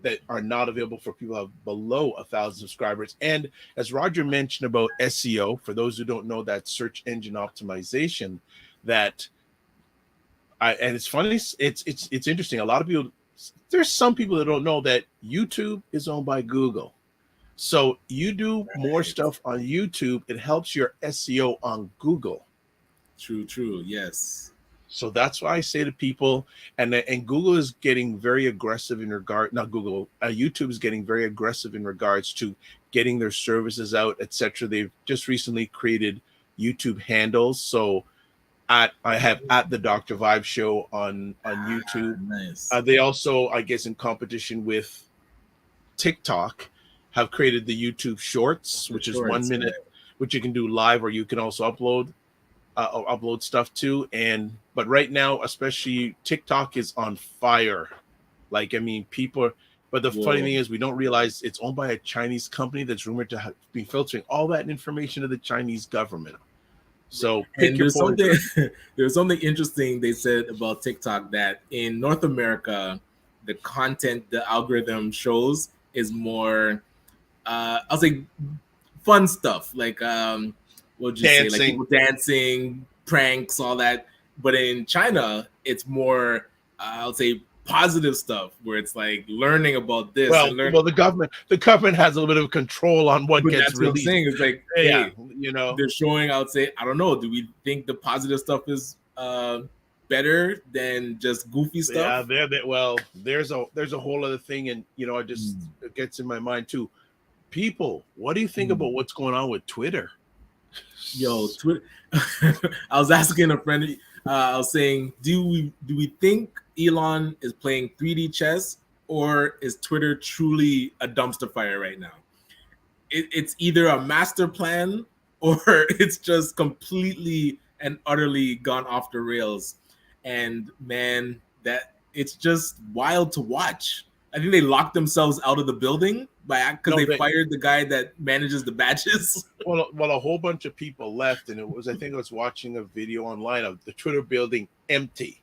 that are not available for people who have below 1,000 subscribers. And as Roger mentioned about SEO, for those who don't know, that search engine optimization, and it's funny, it's interesting. A lot of people, there's some people that don't know that YouTube is owned by Google. So you do more stuff on YouTube, it helps your SEO on Google. True. Yes. So that's why I say to people, and Google is getting very aggressive in regard, not Google, YouTube is getting very aggressive in regards to getting their services out, etc. They've just recently created YouTube handles. So I have at the Dr. Vibe Show on YouTube. Nice. They also, I guess, in competition with TikTok, have created the YouTube Shorts, which is 1 minute, which you can do live, or you can also upload stuff to. But right now, especially TikTok is on fire. Like, I mean, people are, but the funny thing is we don't realize it's owned by a Chinese company that's rumored to have been filtering all that information to the Chinese government. So there's something interesting they said about TikTok, that in North America, the content the algorithm shows is more I'll say fun stuff, like what would you say, like people dancing, pranks, all that. But in China, it's more I'll say positive stuff, where it's like learning about this. Well, the government has a little bit of control on what gets released. What I'm saying is like, hey, they're showing. I would say, I don't know. Do we think the positive stuff is better than just goofy stuff? Yeah, there's a whole other thing, and it just it gets in my mind too. People, what do you think about what's going on with Twitter? Yo, Twitter. I was asking a friend. I was saying, do we think Elon is playing 3D chess, or is Twitter truly a dumpster fire right now? It's either a master plan, or it's just completely and utterly gone off the rails. And man, that it's just wild to watch. I think they locked themselves out of the building because they fired the guy that manages the badges. Well, a whole bunch of people left, and I think I was watching a video online of the Twitter building empty.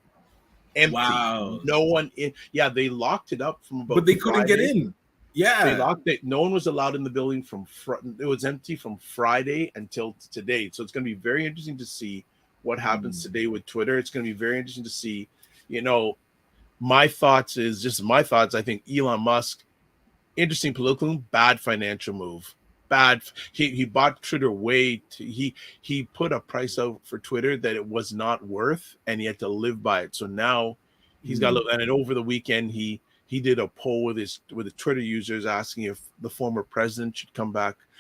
Wow. No one in. Yeah, they locked it up from about. But they couldn't get in. Yeah, they locked it. No one was allowed in the building from front. It was empty from Friday until today. So it's going to be very interesting to see what happens today with Twitter. It's going to be very interesting to see. My thoughts. I think Elon Musk, interesting political move, bad financial move. Bad. He bought Twitter he put a price out for Twitter that it was not worth, and he had to live by it. So now he's got to look. And over the weekend, he did a poll with the Twitter users asking if the former president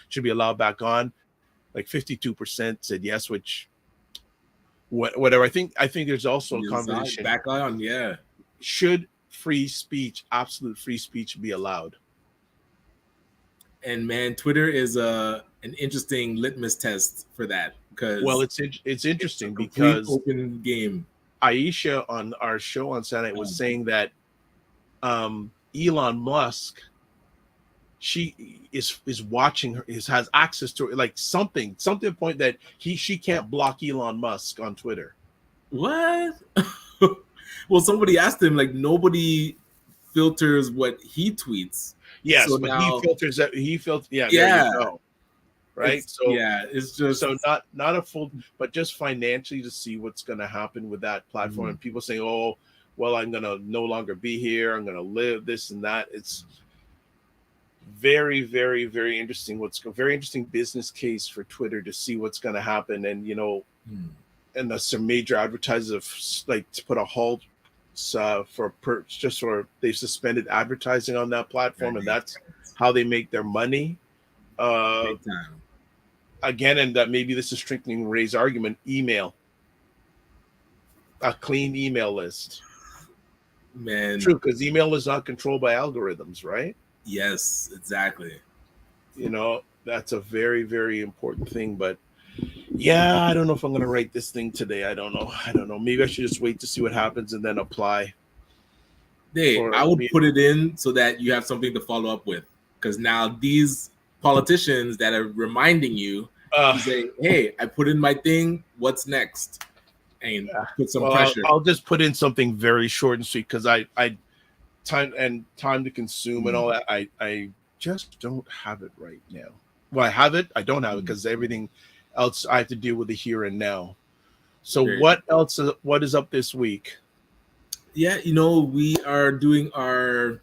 should be allowed back on. Like 52% said yes, which whatever. I think there's also a conversation back on. Yeah. Should absolute free speech be allowed? And man, Twitter is an interesting litmus test for that, because it's interesting because open game. Aisha on our show on Saturday was saying that Elon Musk she is watching her, has access to it, like something point that she can't block Elon Musk on Twitter. What? Well, somebody asked him, like, nobody filters what he tweets. Yes, so but now, he filters that. Yeah, Yeah. there you go. Right. It's just so not a full, but just financially to see what's going to happen with that platform. And people saying, oh, well, I'm going to no longer be here. I'm going to live this and that. It's very, very, very interesting. Very interesting business case for Twitter to see what's going to happen. And, you know, and some major advertisers have like to put a halt they've suspended advertising on that platform, and that's how they make their money. Again, and that maybe this is strengthening Ray's argument, a clean email list. Man, true, because email is not controlled by algorithms, right? Yes, exactly. You know, that's a very, very important thing. But yeah, I don't know if I'm going to write this thing today. I don't know. Maybe I should just wait to see what happens and then apply. I would put it in so that you have something to follow up with. Because now these politicians that are reminding you, say, hey, I put in my thing. What's next? And put some pressure. I'll just put in something very short and sweet because I time to consume and all that. I just don't have it right now. Well, I have it. I don't have it because everything else I have to deal with the here and now. So what else? What is up this week? Yeah, you know, we are doing our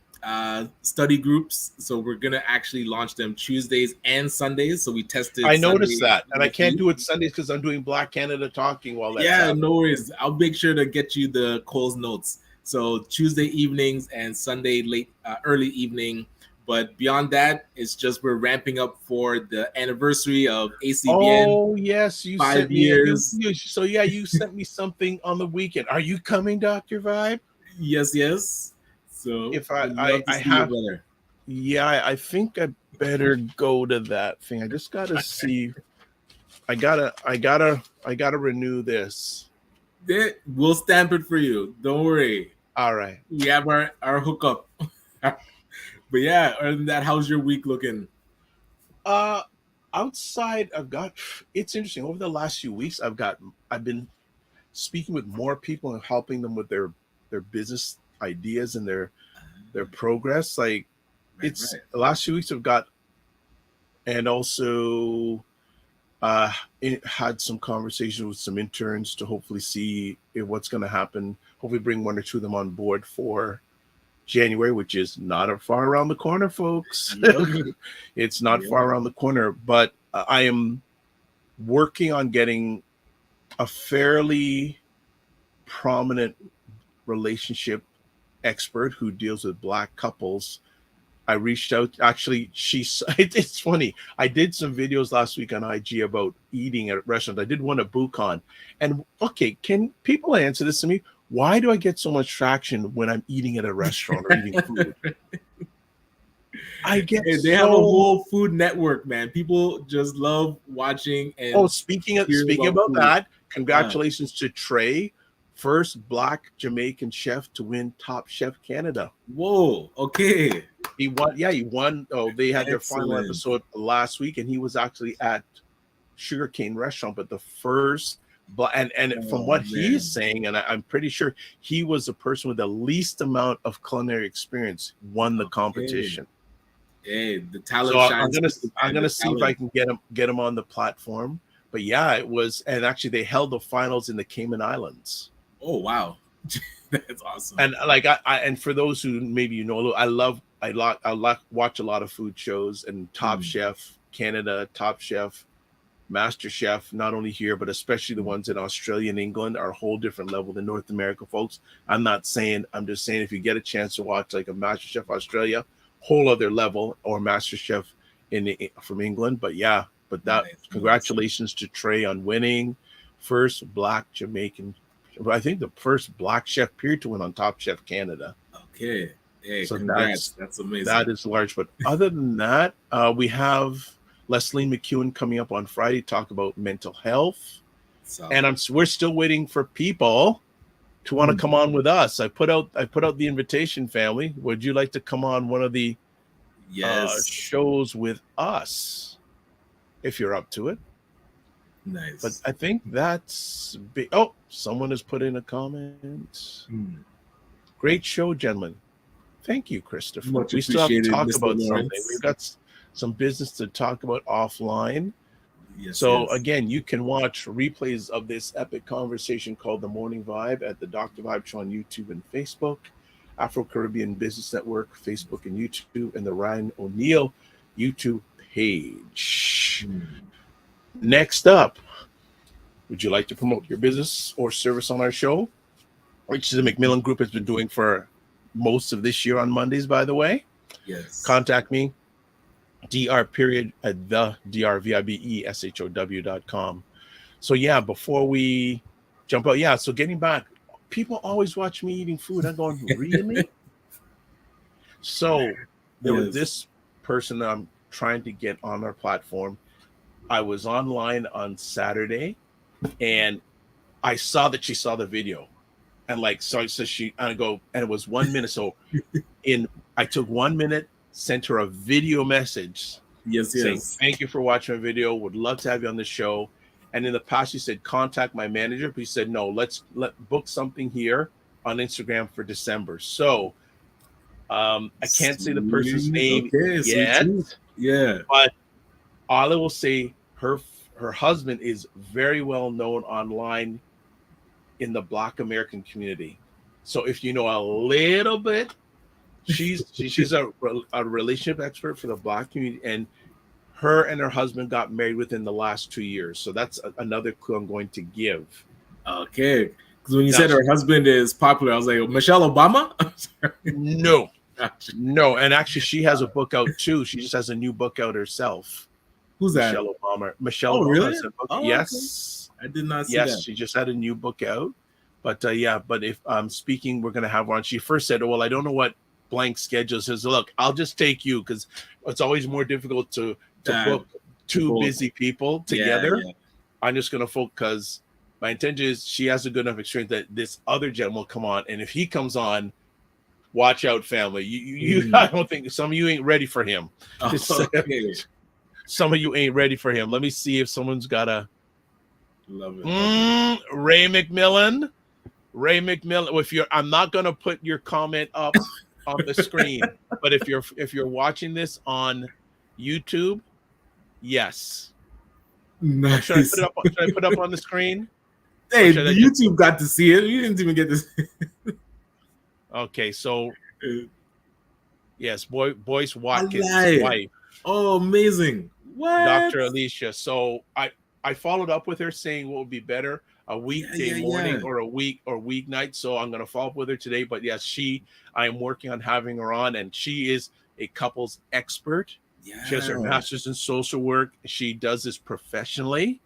study groups. So we're going to actually launch them Tuesdays and Sundays. So we tested. I noticed that. And I can't do it Sundays because I'm doing Black Canada Talking while that's happening. No worries. I'll make sure to get you the Cole's notes. So Tuesday evenings and Sunday early evening. But beyond that, it's just we're ramping up for the anniversary of ACBN. Oh, yes. You 5 sent years. Me so, you sent me something on the weekend. Are you coming, Dr. Vibe? Yes. So if I have, I think I better go to that thing. I just gotta see. I gotta renew this. We'll stamp it for you. Don't worry. All right. We have our hookup. But yeah, other than that, how's your week looking? Outside, it's interesting. Over the last few weeks, I've been speaking with more people and helping them with their business ideas and their progress. Like the last few weeks I've got, and also had some conversations with some interns to hopefully see what's going to happen. Hopefully bring one or two of them on board for January, which is not far around the corner, folks. It's not far around the corner, but I am working on getting a fairly prominent relationship expert who deals with Black couples. I reached out. Actually, it's funny. I did some videos last week on IG about eating at restaurants. I did one at BooCon. And okay, can people answer this to me? Why do I get so much traction when I'm eating at a restaurant or eating food? They have a whole food network, man. People just love watching. And speaking about that, congratulations to Trey, first Black Jamaican chef to win Top Chef Canada. Whoa, okay. He won. Yeah, he won. Oh, they had their final episode last week, and he was actually at Sugarcane Restaurant, but the first. And from what he's saying, and I'm pretty sure he was the person with the least amount of culinary experience won the competition. Hey, the talent. So I'm gonna see if I can get him on the platform. But yeah, it was, and actually they held the finals in the Cayman Islands. Oh wow, that's awesome. And like and for those who maybe I watch a lot of food shows and Top Chef Canada, Top Chef, Master Chef, not only here but especially the ones in Australia and England are a whole different level than North America, folks. I'm just saying if you get a chance to watch like a Master Chef Australia, whole other level, or Master Chef from England. But congratulations to Trey on winning first Black Jamaican. I think the first Black chef period to win on Top Chef Canada. Okay. Hey, so congrats. That's amazing. That is large. But other than that, we have Leslie McEwen coming up on Friday, talk about mental health. And we're still waiting for people to want to come on with us. I put out the invitation, family. Would you like to come on one of the Yes. shows with us, if you're up to it. Nice. But I think that's big. Oh, someone has put in a comment. Great show, gentlemen. Thank you, Christopher. Much We still have to appreciated, talk Mr. about something. Lawrence. We've got some business to talk about offline. Yes, So yes. again, you can watch replays of this epic conversation called The Morning Vibe at the Dr. Vibe Show on YouTube and Facebook, Afro-Caribbean Business Network, Facebook and YouTube, and the Ryan Oneil YouTube page. Next up, would you like to promote your business or service on our show, which the Macmillan Group has been doing for most of this year on Mondays, by the way? Yes. Contact me, dr at the drvibeshow.com. So yeah, before we jump out, yeah, so getting back, people always watch me eating food. I'm going, really? So there was this person that I'm trying to get on our platform. I was online on Saturday and I saw that she saw the video. And like, so I go, and it was 1 minute. So I took 1 minute, sent her a video message saying, thank you for watching my video. Would love to have you on the show. And in the past, she said, contact my manager. But he said, no, let's book something here on Instagram for December. So I can't say the person's name yet. Yeah. But all I will say, her husband is very well known online in the Black American community. So if you know a little bit, she's a relationship expert for the Black community, and her and her husband got married within the last 2 years. So that's another clue I'm going to give. Okay. Because when you said her husband is popular, I was like, Michelle Obama? No. And actually, she has a book out too. She just has a new book out herself. Who's that? Michelle Obama. Michelle Obama really? has a book. Oh, yes. Okay. I did not see that. Yes, she just had a new book out. But but if I'm speaking, we're going to have her on. She first said, well, I don't know what blank schedule says. Look, I'll just take you because it's always more difficult to book two busy people together. Yeah. I'm just going to focus because my intention is she has a good enough experience that this other gentleman will come on. And if he comes on, watch out, family. You I don't think some of you ain't ready for him. Okay. Some of you ain't ready for him. Let me see if someone's got a love it. Ray McMillan. Well, I'm not gonna put your comment up on the screen, but if you're watching this on YouTube, yes. Nice. Should I put it up on the screen? Hey, YouTube got to see it. You didn't even get this. Okay, so yes, Boyce Watkins' wife. Oh, amazing. What? Dr. Alicia. So I followed up with her saying what would be better, a weekday morning or a weeknight. So I'm going to follow up with her today. But yes, I am working on having her on, and she is a couples expert. Yeah. She has her master's in social work. She does this professionally.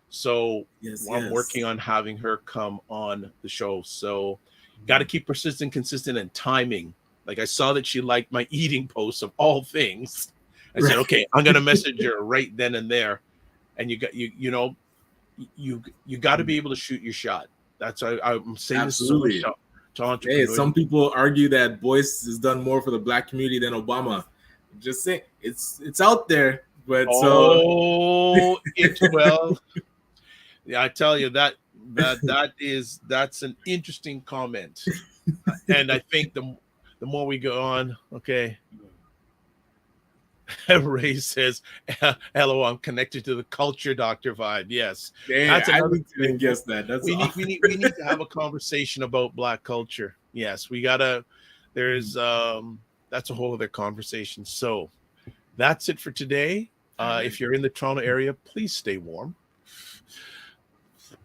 So I'm working on having her come on the show. So got to keep persistent, consistent, and timing. Like I saw that she liked my eating posts of all things. I said, okay, I'm going to message her right then and there. And you got to be able to shoot your shot. That's I'm saying. Absolutely. This to entrepreneurs. Hey, some people argue that Boyce has done more for the Black community than Obama. Just saying, it's out there, but yeah, I tell you that's an interesting comment, and I think the more we go on, okay. Ray says, "Hello, I'm connected to the culture, Dr. Vibe." Yes, that's another thing. Guess that. That's we need to have a conversation about Black culture. Yes, we gotta. There's that's a whole other conversation. So that's it for today. If you're in the Toronto area, please stay warm.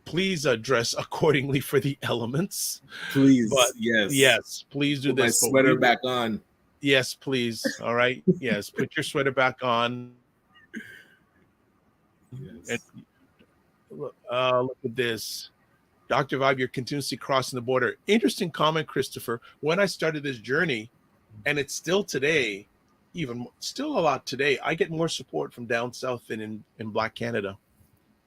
Please dress accordingly for the elements. Please, yes, please do this. Put my sweater back on. Yes, please. All right. Yes, put your sweater back on. Yes. And, look at this. Dr. Vibe, you're continuously crossing the border. Interesting comment, Christopher. When I started this journey, and it's still today, still a lot today, I get more support from down south than in Black Canada.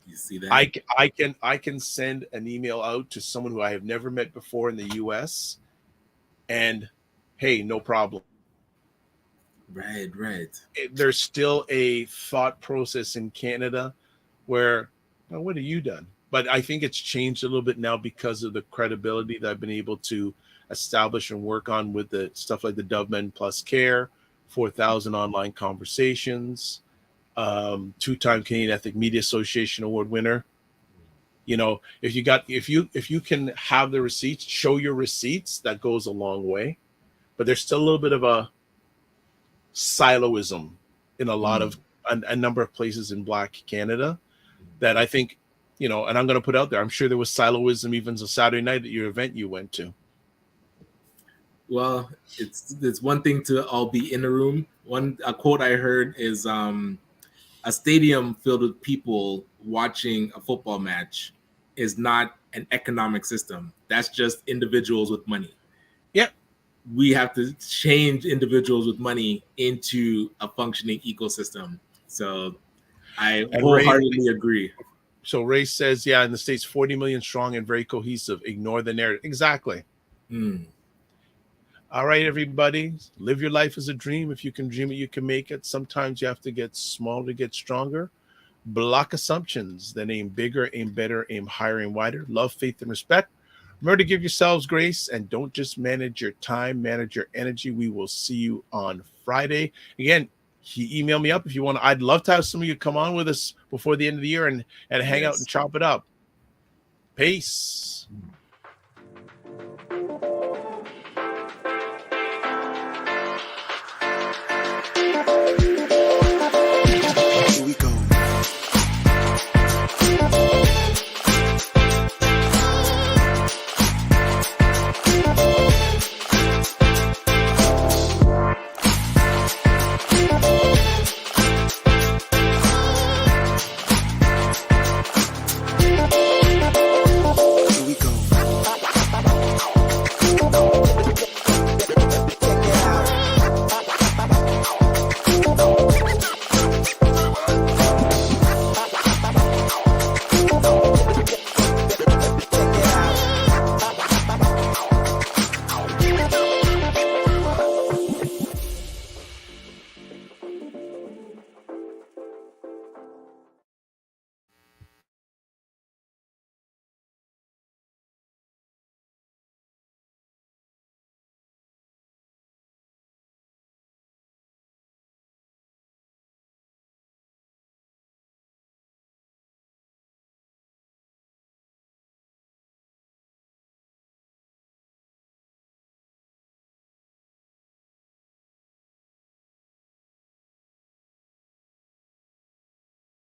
You see that? I can send an email out to someone who I have never met before in the US, and hey, no problem. Right. There's still a thought process in Canada where, well, what have you done? But I think it's changed a little bit now because of the credibility that I've been able to establish and work on with the stuff like the Dove Men Plus Care, 4,000 online conversations, two-time Canadian Ethnic Media Association award winner. You know, if you can have the receipts, show your receipts, that goes a long way. But there's still a little bit of a siloism in a number of places in Black Canada that I think, you know, and I'm going to put out there, I'm sure there was siloism even on Saturday night at your event you went to. Well, it's one thing to all be in a room. A quote I heard is a stadium filled with people watching a football match is not an economic system. That's just individuals with money. Yeah. We have to change individuals with money into a functioning ecosystem. So I wholeheartedly agree. So Ray says, yeah, in the States, 40 million strong and very cohesive. Ignore the narrative. Exactly. All right, everybody. Live your life as a dream. If you can dream it, you can make it. Sometimes you have to get small to get stronger. Block assumptions. Then aim bigger, aim better, aim higher, aim wider. Love, faith, and respect. Remember to give yourselves grace and don't just manage your time, manage your energy. We will see you on Friday. Again, email me up if you want. I'd love to have some of you come on with us before the end of the year and hang out and chop it up. Peace.